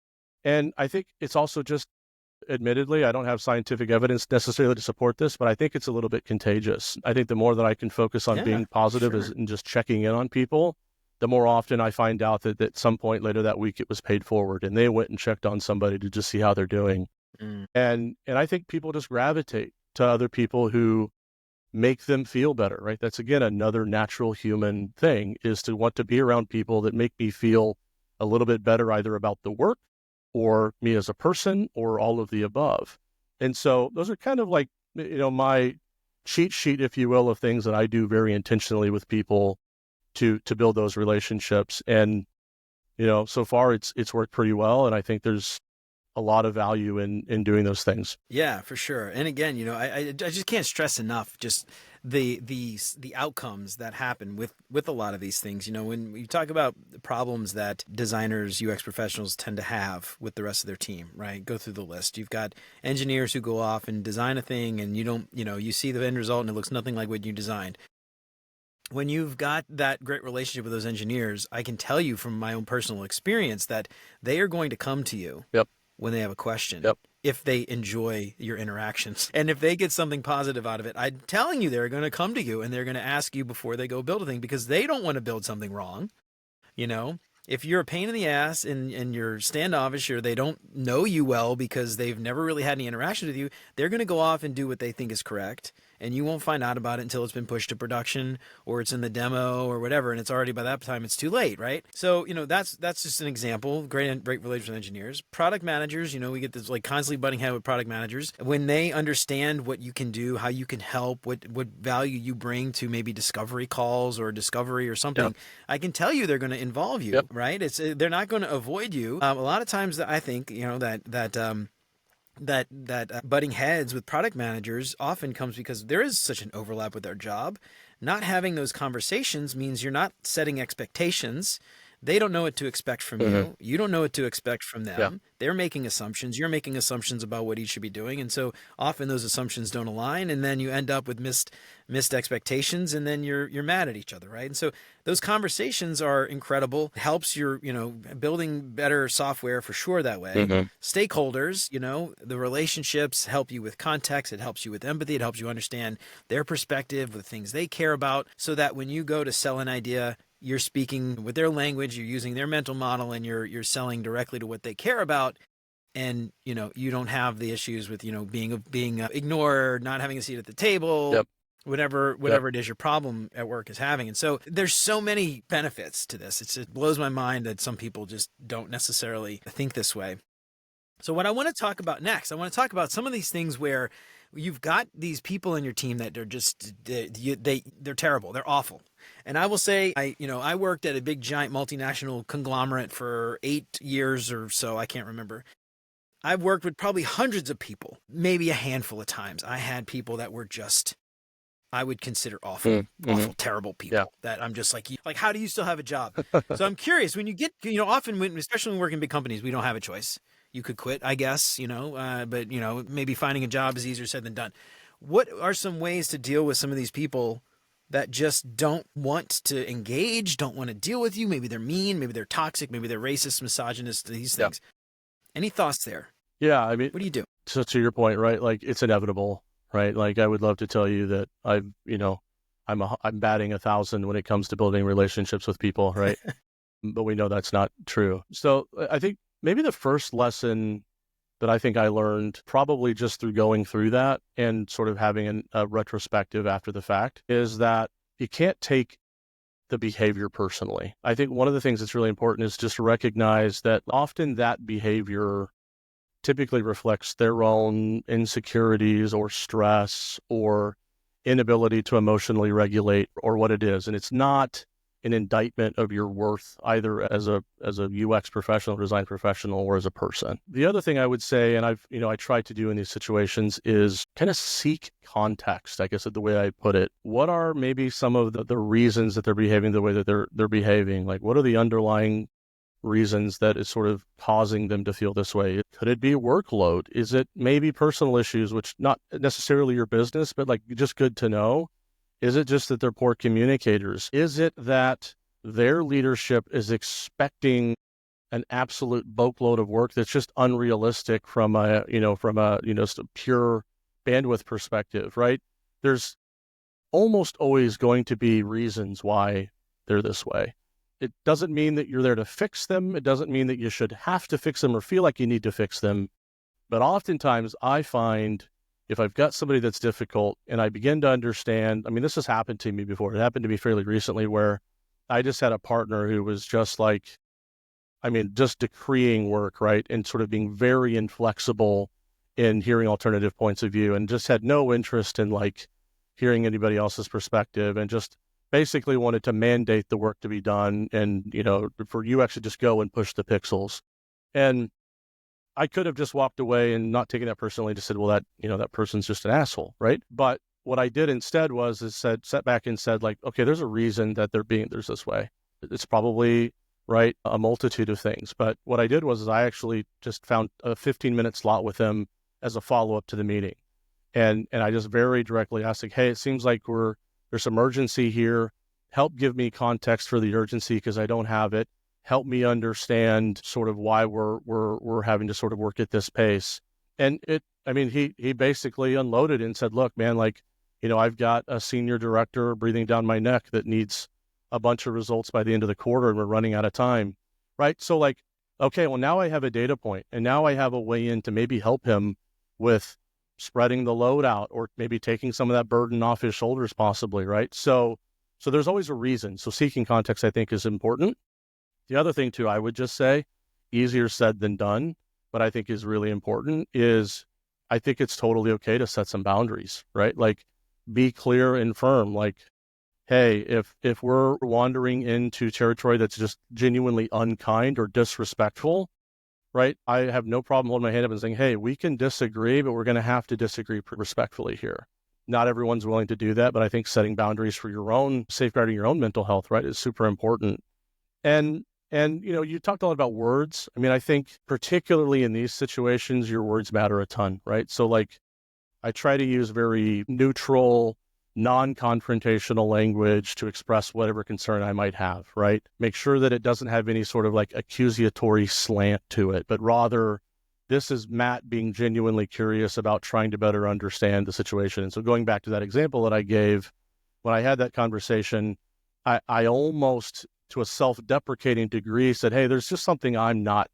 And I think it's also just, admittedly, I don't have scientific evidence necessarily to support this, but I think it's a little bit contagious. I think the more that I can focus on Yeah, being positive sure. and just checking in on people, the more often I find out that at some point later that week it was paid forward and they went and checked on somebody to just see how they're doing. Mm. And I think people just gravitate to other people who make them feel better, right? That's, again, another natural human thing, is to want to be around people that make me feel a little bit better, either about the work or me as a person or all of the above. And so those are kind of like, my cheat sheet, if you will, of things that I do very intentionally with people to build those relationships. And, so far it's worked pretty well. And I think there's a lot of value in doing those things. Yeah, for sure. And again, I just can't stress enough just the outcomes that happen with a lot of these things. When you talk about the problems that designers, UX professionals tend to have with the rest of their team, right? Go through the list. You've got engineers who go off and design a thing, and you see the end result and it looks nothing like what you designed. When you've got that great relationship with those engineers, I can tell you from my own personal experience that they are going to come to you Yep. when they have a question. Yep. If they enjoy your interactions and if they get something positive out of it, I'm telling you, they're going to come to you and they're going to ask you before they go build a thing, because they don't want to build something wrong. If you're a pain in the ass and you're standoffish, or they don't know you well because they've never really had any interaction with you, they're going to go off and do what they think is correct. And you won't find out about it until it's been pushed to production or it's in the demo or whatever. And it's already, by that time, it's too late, right? So, that's just an example. Great relations with engineers. Product managers, we get this like constantly butting head with product managers. When they understand what you can do, how you can help, what value you bring to maybe discovery calls or discovery or something, Yep. I can tell you they're going to involve you, Yep. right? They're not going to avoid you. A lot of times that I think, that butting heads with product managers often comes because there is such an overlap with their job. Not having those conversations means you're not setting expectations. They don't know what to expect from you. You don't know what to expect from them. Yeah. They're making assumptions. You're making assumptions about what each should be doing. And so often those assumptions don't align, and then you end up with missed expectations, and then you're mad at each other, right? And so those conversations are incredible. It helps your, building better software for sure that way. Stakeholders, the relationships help you with context. It helps you with empathy. It helps you understand their perspective, the things they care about, so that when you go to sell an idea, you're speaking with their language, you're using their mental model, and you're selling directly to what they care about. And, you don't have the issues with, being ignored, not having a seat at the table, Yep. whatever it is your problem at work is having. And so there's so many benefits to this. It blows my mind that some people just don't necessarily think this way. So what I want to talk about next, I want to talk about some of these things where you've got these people in your team that are just, they're terrible. They're awful. And I will say, I worked at a big giant multinational conglomerate for 8 years or so. I can't remember. I've worked with probably hundreds of people, maybe a handful of times. I had people that were just, I would consider awful, terrible people that I'm just like, how do you still have a job? So I'm curious, when you get, often especially when we work in big companies, we don't have a choice. You could quit, I guess, but maybe finding a job is easier said than done. What are some ways to deal with some of these people that just don't want to engage, don't want to deal with you. Maybe they're mean, maybe they're toxic, maybe they're racist, misogynist, these things. Any thoughts there? Yeah, I mean, What do you do? so to your point, right? Like it's inevitable, right? Like I would love to tell you that I'm batting 1,000 when it comes to building relationships with people, right? But we know that's not true. So I think maybe the first lesson that I think I learned probably just through going through that and sort of having a retrospective after the fact is that you can't take the behavior personally. I think one of the things that's really important is just to recognize that often that behavior typically reflects their own insecurities or stress or inability to emotionally regulate or what it is. And it's not an indictment of your worth either as a UX professional, design professional, or as a person. The other thing I would say, and I try to do in these situations is kind of seek context, I guess is the way I put it. What are maybe some of the reasons that they're behaving the way that they're behaving? Like what are the underlying reasons that is sort of causing them to feel this way? Could it be workload? Is it maybe personal issues, which not necessarily your business, but like just good to know? Is it just that they're poor communicators? Is it that their leadership is expecting an absolute boatload of work that's just unrealistic from a pure bandwidth perspective, right? There's almost always going to be reasons why they're this way. It doesn't mean that you're there to fix them. It doesn't mean that you should have to fix them or feel like you need to fix them. But oftentimes I find if I've got somebody that's difficult and I begin to understand, I mean, this has happened to me before. It happened to me fairly recently where I just had a partner who was just like, I mean, just decreeing work, right? And sort of being very inflexible in hearing alternative points of view and just had no interest in like hearing anybody else's perspective and just basically wanted to mandate the work to be done and, for UX to just go and push the pixels. And I could have just walked away and not taken that personally, just said, well, that person's just an asshole, right? But what I did instead sat back and said like, okay, there's a reason that there's this way. It's probably, right, a multitude of things. But what I did was I actually just found a 15-minute slot with them as a follow-up to the meeting. And I just very directly asked like, hey, it seems like there's some urgency here. Help give me context for the urgency because I don't have it. Help me understand sort of why we're having to sort of work at this pace. And he basically unloaded and said, look, man, like, I've got a senior director breathing down my neck that needs a bunch of results by the end of the quarter and we're running out of time. Right. So like, okay, well now I have a data point and now I have a way in to maybe help him with spreading the load out or maybe taking some of that burden off his shoulders possibly. Right. So there's always a reason. So seeking context, I think, is important. The other thing too, I would just say, easier said than done, but I think is really important is I think it's totally okay to set some boundaries, right? Like be clear and firm. Like, hey, if we're wandering into territory that's just genuinely unkind or disrespectful, right? I have no problem holding my hand up and saying, hey, we can disagree, but we're going to have to disagree respectfully here. Not everyone's willing to do that, but I think setting boundaries for your own, safeguarding your own mental health, right, is super important. And you talked a lot about words. I mean, I think particularly in these situations, your words matter a ton, right? So like I try to use very neutral, non-confrontational language to express whatever concern I might have, right? Make sure that it doesn't have any sort of like accusatory slant to it, but rather this is Matt being genuinely curious about trying to better understand the situation. And so going back to that example that I gave, when I had that conversation, I almost to a self-deprecating degree said, hey, there's just something I'm not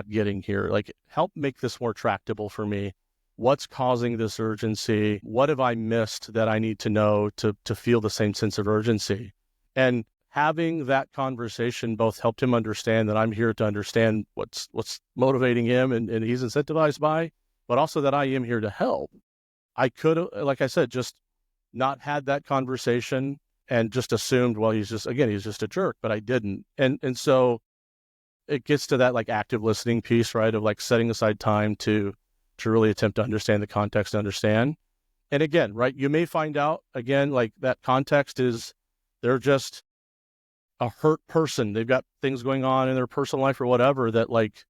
getting here. Like, help make this more tractable for me. What's causing this urgency? What have I missed that I need to know to feel the same sense of urgency? And having that conversation both helped him understand that I'm here to understand what's motivating him and he's incentivized by, but also that I am here to help. I could have, like I said, just not had that conversation and just assumed, well, he's just a jerk, but I didn't. And so it gets to that like active listening piece, right? Of like setting aside time to really attempt to understand the context, understand. And again, right, you may find out again, like that context is they're just a hurt person. They've got things going on in their personal life or whatever that like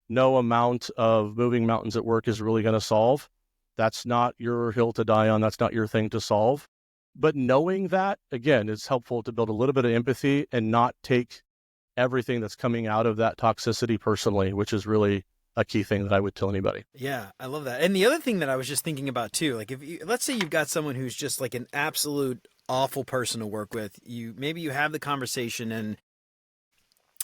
no amount of moving mountains at work is really going to solve. That's not your hill to die on. That's not your thing to solve. But knowing that, again, is helpful to build a little bit of empathy and not take everything that's coming out of that toxicity personally, which is really a key thing that I would tell anybody. Yeah, I love that. And the other thing that I was just thinking about too, like if you, let's say you've got someone who's just like an absolute awful person to work with, maybe you have the conversation and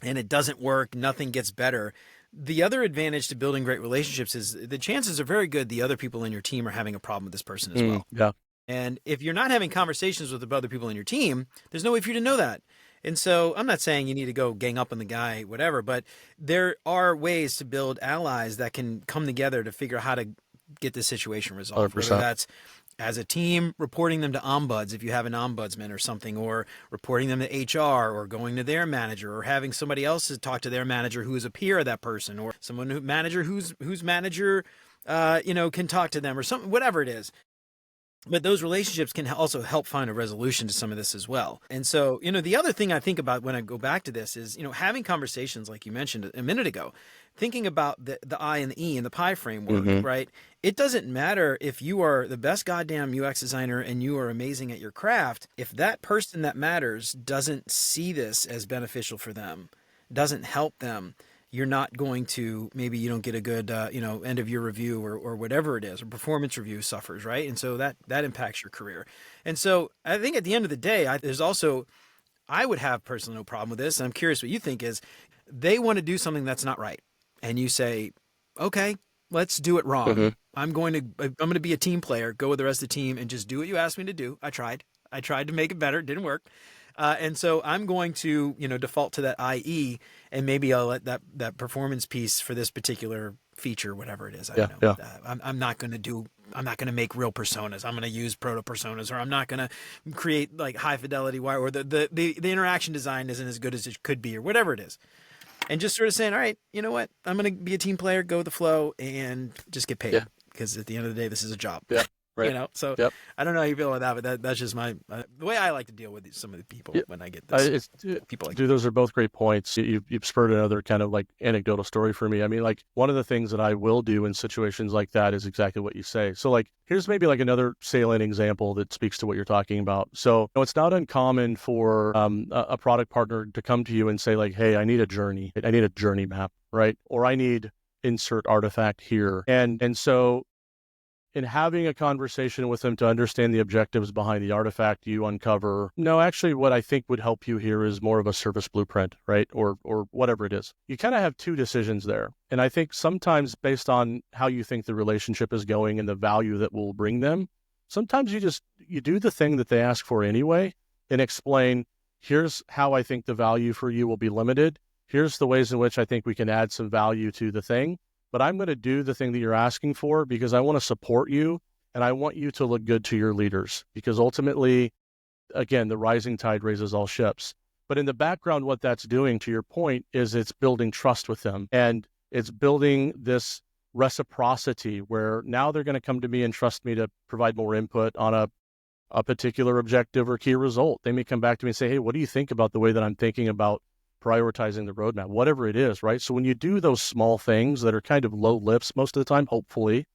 it doesn't work, nothing gets better. The other advantage to building great relationships is the chances are very good the other people in your team are having a problem with this person as well. Yeah. And if you're not having conversations with the other people in your team, there's no way for you to know that. And so I'm not saying you need to go gang up on the guy, whatever, but there are ways to build allies that can come together to figure out how to get this situation resolved. 100%. Whether that's as a team, reporting them to ombuds if you have an ombudsman or something, or reporting them to HR, or going to their manager, or having somebody else to talk to their manager who is a peer of that person, or someone whose manager can talk to them, or something, whatever it is. But those relationships can also help find a resolution to some of this as well. And so, the other thing I think about when I go back to this is, having conversations like you mentioned a minute ago, thinking about the I and the E in the pie framework, right? It doesn't matter if you are the best goddamn UX designer and you are amazing at your craft. If that person that matters doesn't see this as beneficial for them, doesn't help them, you're not going to, maybe you don't get a good, end of year review or whatever it is, or performance review suffers, right? And so that impacts your career. And so I think at the end of the day, I would have personally no problem with this. And I'm curious what you think is they want to do something that's not right. And you say, okay, let's do it wrong. I'm going to be a team player, go with the rest of the team and just do what you asked me to do. I tried to make it better. It didn't work. And so I'm going to, default to that IE, and maybe I'll let that performance piece for this particular feature, whatever it is. I don't know. Yeah. I'm not going to make real personas. I'm going to use proto personas, or I'm not going to create like high fidelity wire, or the interaction design isn't as good as it could be, or whatever it is. And just sort of saying, all right, you know what? I'm going to be a team player, go with the flow, and just get paid. Because at the end of the day, this is a job. Yeah. Right. So I don't know how you feel about that, but that's just the way I like to deal with some of the people when I get this. People like those are both great points. You've spurred another kind of like anecdotal story for me. I mean, like one of the things that I will do in situations like that is exactly what you say. So like, here's maybe like another salient example that speaks to what you're talking about. So it's not uncommon for a product partner to come to you and say like, hey, I need a journey map, right? Or I need insert artifact here. And so in having a conversation with them to understand the objectives behind the artifact, you uncover, no, actually what I think would help you here is more of a service blueprint, right? Or whatever it is. You kind of have two decisions there. And I think sometimes based on how you think the relationship is going and the value that will bring them, sometimes you do the thing that they ask for anyway and explain, here's how I think the value for you will be limited. Here's the ways in which I think we can add some value to the thing. But I'm going to do the thing that you're asking for because I want to support you and I want you to look good to your leaders, because ultimately, again, the rising tide raises all ships. But in the background, what that's doing, to your point, is it's building trust with them, and it's building this reciprocity where now they're going to come to me and trust me to provide more input on a particular objective or key result. They may come back to me and say, hey, what do you think about the way that I'm thinking about prioritizing the roadmap, whatever it is, right? So when you do those small things that are kind of low lips most of the time, hopefully,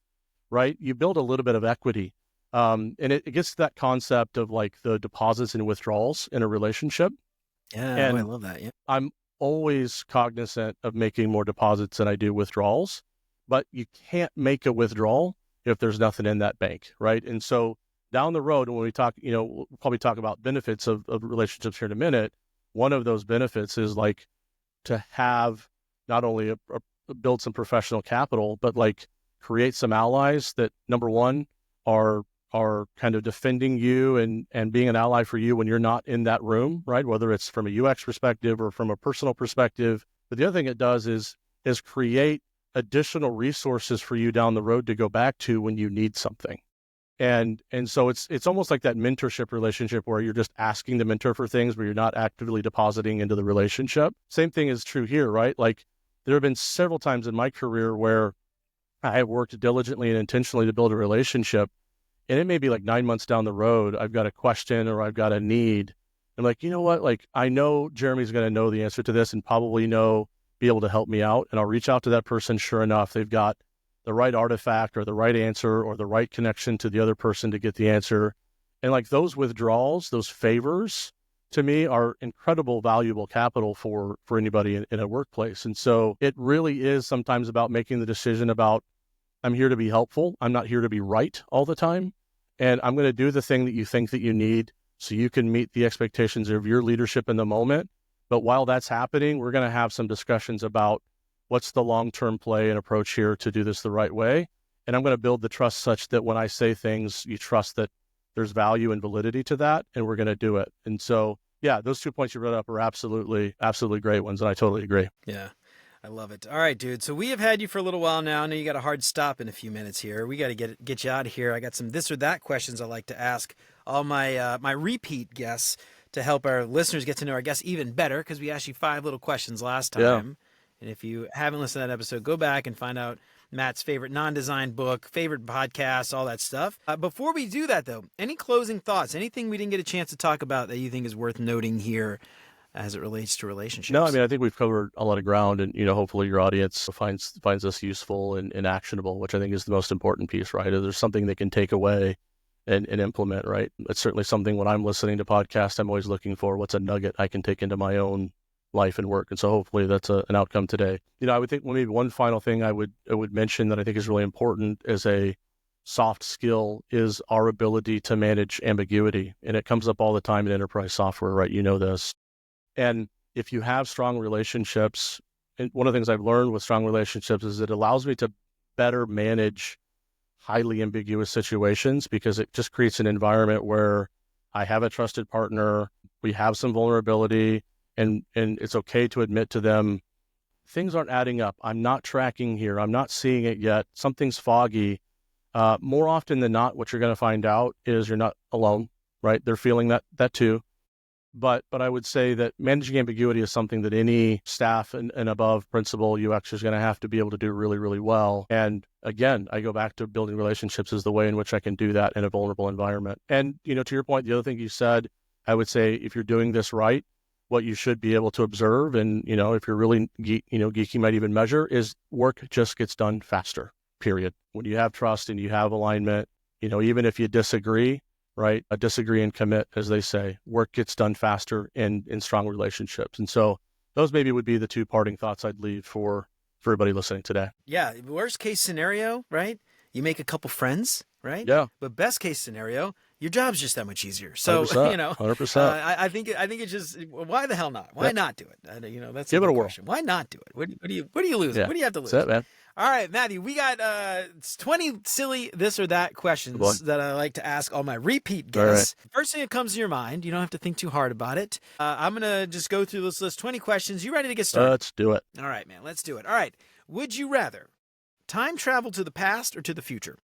right, you build a little bit of equity. And it gets to that concept of like the deposits and withdrawals in a relationship. Yeah, and I love that. Yeah. I'm always cognizant of making more deposits than I do withdrawals, but you can't make a withdrawal if there's nothing in that bank, right? And so down the road, when we talk, we'll probably talk about benefits of relationships here in a minute. One of those benefits is like to have not only build some professional capital, but like create some allies that, number one, are kind of defending you and being an ally for you when you're not in that room, right? Whether it's from a UX perspective or from a personal perspective. But the other thing it does is create additional resources for you down the road to go back to when you need something. And so it's almost like that mentorship relationship where you're just asking the mentor for things, where you're not actively depositing into the relationship. Same thing is true here, right? Like there have been several times in my career where I have worked diligently and intentionally to build a relationship. And it may be like 9 months down the road, I've got a question or I've got a need. I'm like, you know what? Like I know Jeremy's going to know the answer to this and probably be able to help me out. And I'll reach out to that person. Sure enough, they've got the right artifact or the right answer or the right connection to the other person to get the answer. And like those withdrawals, those favors, to me are incredible, valuable capital for anybody in a workplace. And so it really is sometimes about making the decision about, I'm here to be helpful. I'm not here to be right all the time. And I'm going to do the thing that you think that you need so you can meet the expectations of your leadership in the moment. But while that's happening, we're going to have some discussions about what's the long-term play and approach here to do this the right way. And I'm going to build the trust such that when I say things, you trust that there's value and validity to that, and we're going to do it. And so, yeah, those 2 points you brought up are absolutely great ones, and I totally agree. Yeah, I love it. All right, dude. So we have had you for a little while now. I know you got a hard stop in a few minutes here. We got to get you out of here. I got some this or that questions I like to ask all my my repeat guests to help our listeners get to know our guests even better, because we asked you 5 little questions last time. Yeah. And if you haven't listened to that episode, go back and find out Matt's favorite non-design book, favorite podcast, all that stuff. Before we do that, though, any closing thoughts, anything we didn't get a chance to talk about that you think is worth noting here as it relates to relationships? No, I mean, I think we've covered a lot of ground, and, hopefully your audience finds us useful and actionable, which I think is the most important piece, right? There's something they can take away and implement, right? It's certainly something when I'm listening to podcasts, I'm always looking for what's a nugget I can take into my own life and work. And so hopefully that's an outcome today. I would think maybe one final thing I would mention that I think is really important as a soft skill is our ability to manage ambiguity. And it comes up all the time in enterprise software, right? You know this. And if you have strong relationships, and one of the things I've learned with strong relationships is it allows me to better manage highly ambiguous situations, because it just creates an environment where I have a trusted partner, we have some vulnerability, and it's okay to admit to them, things aren't adding up. I'm not tracking here. I'm not seeing it yet. Something's foggy. More often than not, what you're going to find out is you're not alone, right? They're feeling that too. But I would say that managing ambiguity is something that any staff and above principal UX is going to have to be able to do really, really well. And again, I go back to building relationships as the way in which I can do that in a vulnerable environment. And, to your point, the other thing you said, I would say if you're doing this right, what you should be able to observe, and, if you're really, geeky might even measure, is work just gets done faster, period. When you have trust and you have alignment, even if you disagree, right? A disagree and commit, as they say, work gets done faster in strong relationships. And so those maybe would be the 2 parting thoughts I'd leave for everybody listening today. Yeah. Worst case scenario, right? You make a couple friends, right? Yeah. But best case scenario, your job's just that much easier. So, 100%. I think it's just, why the hell not? Why not do it? That's give it a whirl. Question. Why not do it? What do you lose? Yeah. What do you have to lose? That's it, man. All right, Matthew, we got 20 silly this or that questions that I like to ask all my repeat guests. Right. First thing that comes to your mind, you don't have to think too hard about it. I'm going to just go through this list, 20 questions. You ready to get started? Let's do it. All right, man, let's do it. All right. Would you rather time travel to the past or to the future?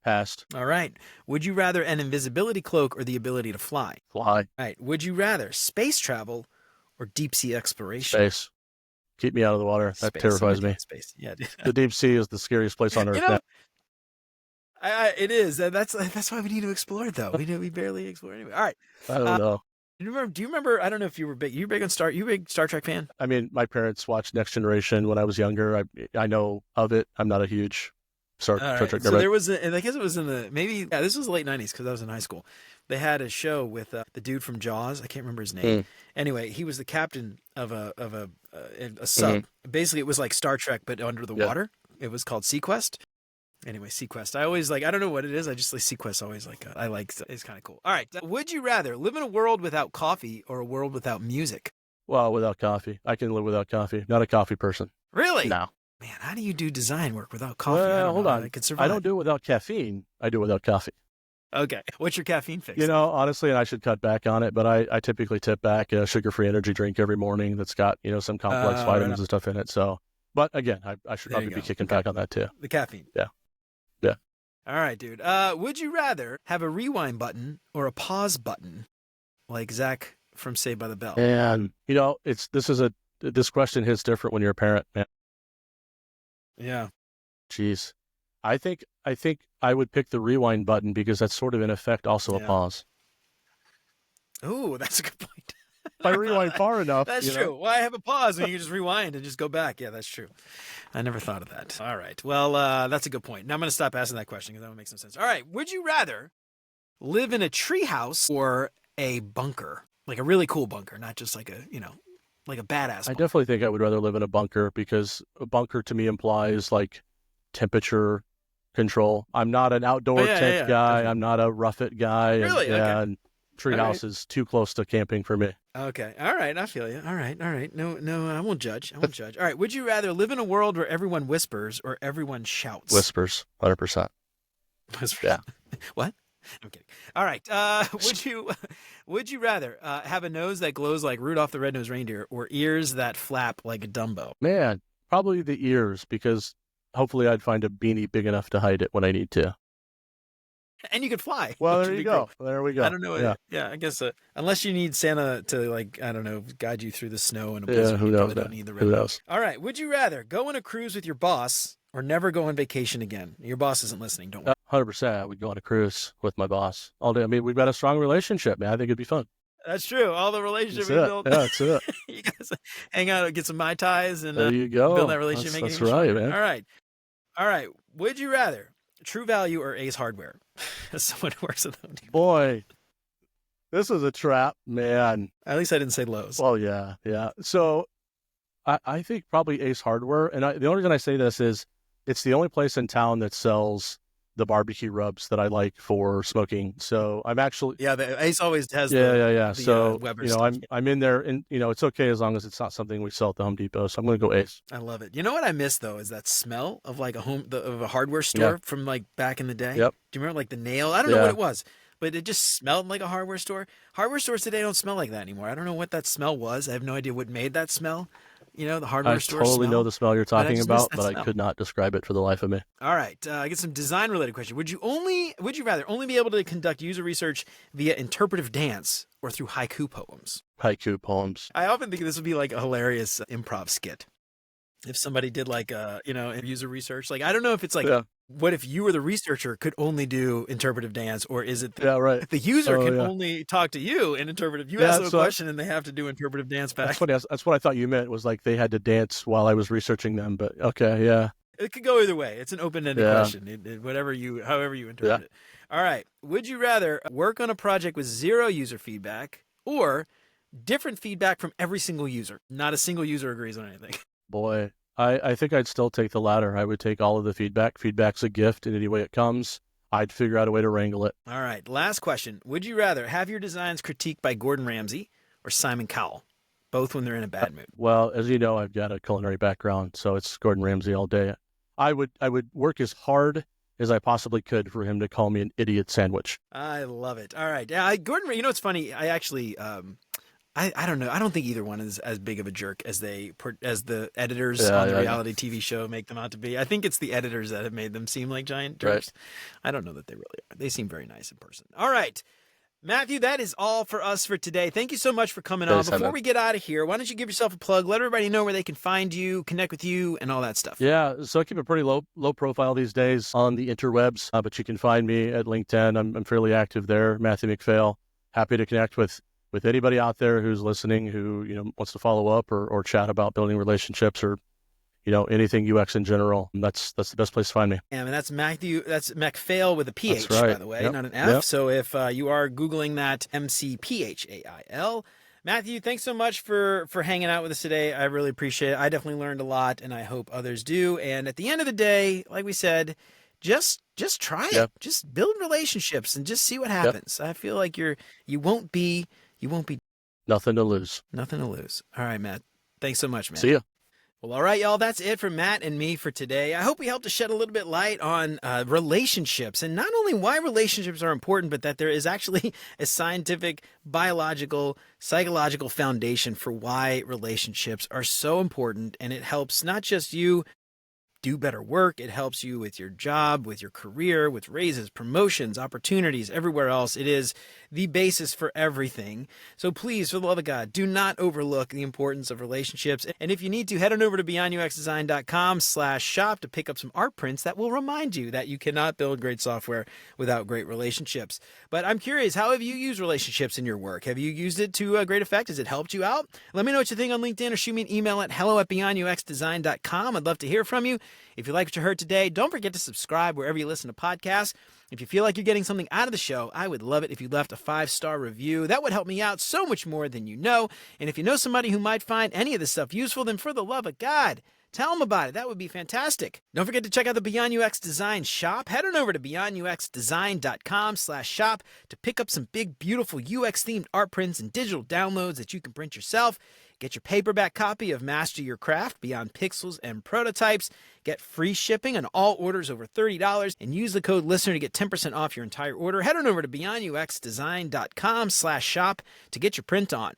Past. All right. Would you rather an invisibility cloak or the ability to fly? Fly. All right. Would you rather space travel or deep sea exploration? Space. Keep me out of the water. That terrifies me. Space. Yeah. The deep sea is the scariest place on earth. It is. That's why we need to explore it, though. We barely explore anyway. All right. I don't know. Do you remember? I don't know if you were big. You big on Star? You a big Star Trek fan? I mean, my parents watched Next Generation when I was younger. I know of it. I'm not a huge Star Trek. So there was, and I guess it was in this was the late '90s because I was in high school. They had a show with the dude from Jaws. I can't remember his name. Anyway, he was the captain of a sub. Basically, it was like Star Trek but under the water. It was called Sequest. Anyway, Sequest. I always I don't know what it is. I just like Sequest. Always it's kind of cool. All right. Would you rather live in a world without coffee or a world without music? Well, without coffee. I can live without coffee. Not a coffee person. Really? No. Man, how do you do design work without coffee? Well, hold on. I could survive. I don't do it without caffeine. I do it without coffee. Okay. What's your caffeine fix? Honestly, and I should cut back on it, but I typically tip back a sugar-free energy drink every morning that's got, some complex vitamins and stuff in it. So, but again, I should probably be kicking back on that too. The caffeine. Yeah. All right, dude. Would you rather have a rewind button or a pause button like Zach from Saved by the Bell? And, this question hits different when you're a parent, man. Yeah. Jeez. I think I would pick the rewind button because that's sort of in effect also a pause. Oh, that's a good point. If I rewind far enough. That's true. Well, I have a pause and you can just rewind and just go back. Yeah, that's true. I never thought of that. All right. Well, that's a good point. Now I'm going to stop asking that question because that would make some sense. All right. Would you rather live in a treehouse or a bunker? Like a really cool bunker, not just like a, like a badass I bunker. definitely think I would rather live in a bunker because a bunker to me implies like temperature control. I'm not an outdoor tent guy. Definitely. I'm not a rough it guy. Really? Okay. And treehouse is too close to camping for me. Okay. All right. I feel you. All right. No, I won't judge. All right. Would you rather live in a world where everyone whispers or everyone shouts? Whispers, 100%. Whispers. Yeah. What? I'm kidding. All right. Would you rather have a nose that glows like Rudolph the Red-Nosed Reindeer or ears that flap like a Dumbo? Man, probably the ears because hopefully I'd find a beanie big enough to hide it when I need to. And you could fly. Well, which there would you be go. great. There we go. I don't know. Yeah, I guess unless you need Santa to, like, I don't know, guide you through the snow and a blizzard. Yeah, who you knows? probably don't need the Who red knows? All right. Would you rather go on a cruise with your boss or never go on vacation again? Your boss isn't listening. Don't worry. 100%. I would go on a cruise with my boss all day. I mean, we've got a strong relationship, man. I think it'd be fun. That's true. All the relationship That's we it. built. Yeah, that's it. You guys hang out, get some Mai Tais, and There you go. build that relationship. That's right, man. All right. Would you rather True Value or Ace Hardware? As someone who works at Home Depot. Boy, this is a trap, man. At least I didn't say Lowe's. Well, yeah. So I think probably Ace Hardware. And the only reason I say this is it's the only place in town that sells the barbecue rubs that I like for smoking. So I'm actually... Yeah, the Ace always has Yeah. So, Weber I'm stuff. I'm in there and, it's okay as long as it's not something we sell at the Home Depot. So I'm going to go Ace. I love it. You know what I miss, though, is that smell of like of a hardware store from like back in the day. Yep. Do you remember like the nail? I don't know what it was, but it just smelled like a hardware store. Hardware stores today don't smell like that anymore. I don't know what that smell was. I have no idea what made that smell. The hardware store smell. I totally know the smell you're talking about, but smell. I could not describe it for the life of me. All right. I get some design related question. Would you rather only be able to conduct user research via interpretive dance or through haiku poems? Haiku poems. I often think this would be like a hilarious improv skit. If somebody did like user research, like I don't know if it's like what if you were the researcher could only do interpretive dance, or is it the user can only talk to you in interpretive? You ask them a question and they have to do interpretive dance back. That's funny. That's what I thought you meant, was like they had to dance while I was researching them. But okay, yeah. It could go either way. It's an open-ended question. However you interpret it. All right. Would you rather work on a project with zero user feedback or different feedback from every single user? Not a single user agrees on anything. Boy, I think I'd still take the latter. I would take all of the feedback. Feedback's a gift in any way it comes. I'd figure out a way to wrangle it. All right. Last question. Would you rather have your designs critiqued by Gordon Ramsay or Simon Cowell? Both when they're in a bad mood. Well, as you know, I've got a culinary background, so it's Gordon Ramsay all day. I would work as hard as I possibly could for him to call me an idiot sandwich. I love it. All right. Yeah, Gordon, it's funny. I actually... I don't know. I don't think either one is as big of a jerk as the editors on the reality TV show make them out to be. I think it's the editors that have made them seem like giant jerks. Right. I don't know that they really are. They seem very nice in person. All right. Matthew, that is all for us for today. Thank you so much for coming on. Before we get out of here, why don't you give yourself a plug? Let everybody know where they can find you, connect with you, and all that stuff. Yeah, so I keep a pretty low profile these days on the interwebs, but you can find me at LinkedIn. I'm fairly active there. Matthew McPhail. Happy to connect with anybody out there who's listening who wants to follow up or chat about building relationships or anything UX in general. That's the best place to find me. And that's Matthew. That's McPhail with a PH, that's right. By the way, Yep. not an F. Yep. So if you are Googling that, McPhail. Matthew, thanks so much for hanging out with us today. I really appreciate it. I definitely learned a lot, and I hope others do. And at the end of the day, like we said, just try it. Just build relationships and just see what happens. I feel like you won't be nothing to lose. Nothing to lose. All right, Matt. Thanks so much, man. See ya. Well, all right, y'all. That's it for Matt and me for today. I hope we helped to shed a little bit light on relationships, and not only why relationships are important, but that there is actually a scientific, biological, psychological foundation for why relationships are so important. And it helps not just you do better work. It helps you with your job, with your career, with raises, promotions, opportunities, everywhere else. It is the basis for everything. So please, for the love of God, do not overlook the importance of relationships. And if you need to, head on over to beyonduxdesign.com/shop to pick up some art prints that will remind you that you cannot build great software without great relationships. But I'm curious, how have you used relationships in your work? Have you used it to great effect? Has it helped you out? Let me know what you think on LinkedIn or shoot me an email at hello@beyonduxdesign.com. I'd love to hear from you. If you like what you heard today, don't forget to subscribe wherever you listen to podcasts. If you feel like you're getting something out of the show, I would love it if you left a 5-star review. That would help me out so much more than you know. And if you know somebody who might find any of this stuff useful, then for the love of God, tell them about it. That would be fantastic. Don't forget to check out the Beyond UX Design shop. Head on over to beyonduxdesign.com/shop to pick up some big, beautiful UX-themed art prints and digital downloads that you can print yourself. Get your paperback copy of Master Your Craft Beyond Pixels and Prototypes. Get free shipping on all orders over $30 and use the code LISTENER to get 10% off your entire order. Head on over to beyonduxdesign.com/shop to get your print on.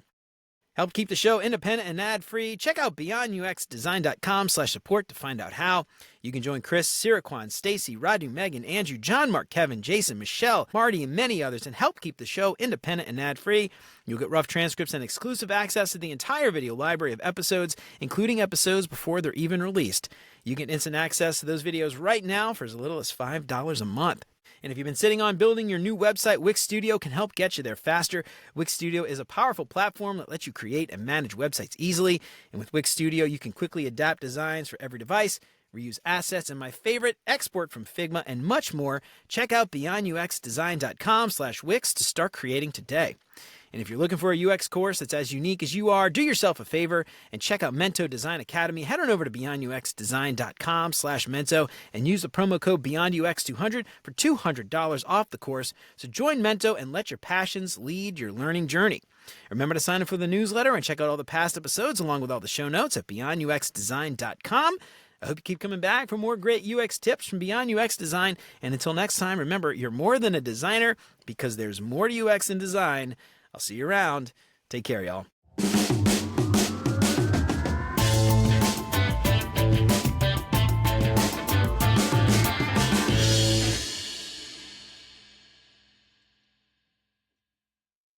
Help keep the show independent and ad-free. Check out beyonduxdesign.com/support to find out how. You can join Chris, Siraquan, Stacy, Radu, Megan, Andrew, John, Mark, Kevin, Jason, Michelle, Marty, and many others and help keep the show independent and ad-free. You'll get rough transcripts and exclusive access to the entire video library of episodes, including episodes before they're even released. You get instant access to those videos right now for as little as $5 a month. And if you've been sitting on building your new website, Wix Studio can help get you there faster. Wix Studio is a powerful platform that lets you create and manage websites easily. And with Wix Studio, you can quickly adapt designs for every device, reuse assets, and my favorite, export from Figma, and much more. Check out beyonduxdesign.com/Wix to start creating today. And if you're looking for a UX course that's as unique as you are, do yourself a favor and check out Mento Design Academy. Head on over to beyonduxdesign.com/Mento and use the promo code BeyondUX200 for $200 off the course. So join Mento and let your passions lead your learning journey. Remember to sign up for the newsletter and check out all the past episodes along with all the show notes at beyonduxdesign.com. I hope you keep coming back for more great UX tips from Beyond UX Design. And until next time, remember, you're more than a designer because there's more to UX than design. I'll see you around. Take care, y'all.